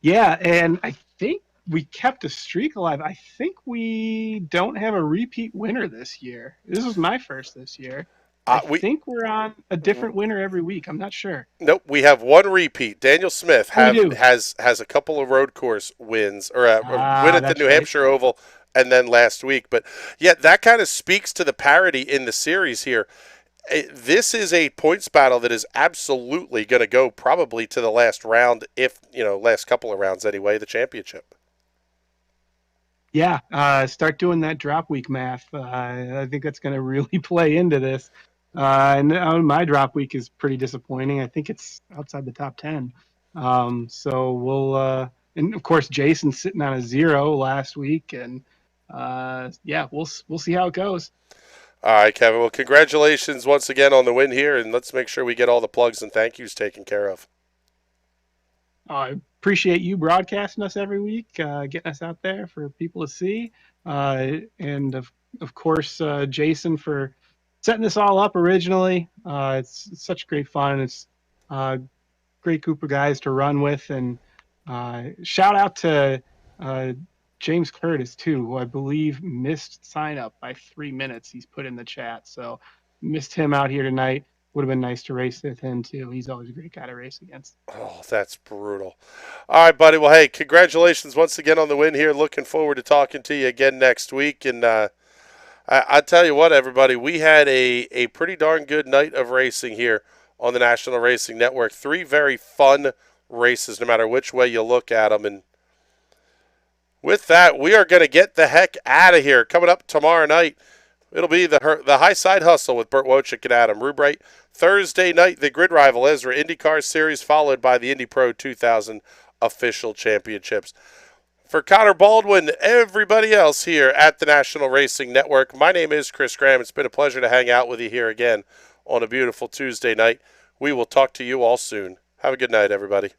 Yeah, and I think we kept a streak alive. I think we don't have a repeat winner this year. This was my first this year. I think we're on a different winner every week. I'm not sure. Nope, we have one repeat. Daniel Smith has a couple of road course wins, or a win at the New Hampshire Oval, and then last week. But yeah, that kind of speaks to the parity in the series here. This is a points battle that is absolutely going to go probably to the last round, if last couple of rounds anyway, the championship. Yeah, start doing that drop week math. I think that's going to really play into this. And my drop week is pretty disappointing. I think it's outside the top 10. So and of course Jason sitting on a 0 last week, and yeah, we'll see how it goes. All right, Kevin. Well, congratulations once again on the win here, and let's make sure we get all the plugs and thank yous taken care of. I appreciate you broadcasting us every week, getting us out there for people to see, and of course Jason for setting this all up originally. It's such great fun. It's a great group of guys to run with, and shout out to James Curtis too, who I believe missed sign up by 3 minutes. He's put in the chat, so missed him out here tonight. Would have been nice to race with him too. He's always a great guy to race against. Oh, that's brutal. All right, buddy. Well, hey, congratulations once again on the win here. Looking forward to talking to you again next week. And I tell you what, everybody, we had a pretty darn good night of racing here on the National Racing Network. 3 very fun races, no matter which way you look at them. And with that, we are going to get the heck out of here. Coming up tomorrow night, it'll be the High Side Hustle with Burt Wojcik and Adam Rubright. Thursday night, the Grid Rival Ezra IndyCar Series, followed by the Indy Pro 2000 Official Championships. For Connor Baldwin, everybody else here at the National Racing Network, my name is Chris Graham. It's been a pleasure to hang out with you here again on a beautiful Tuesday night. We will talk to you all soon. Have a good night, everybody.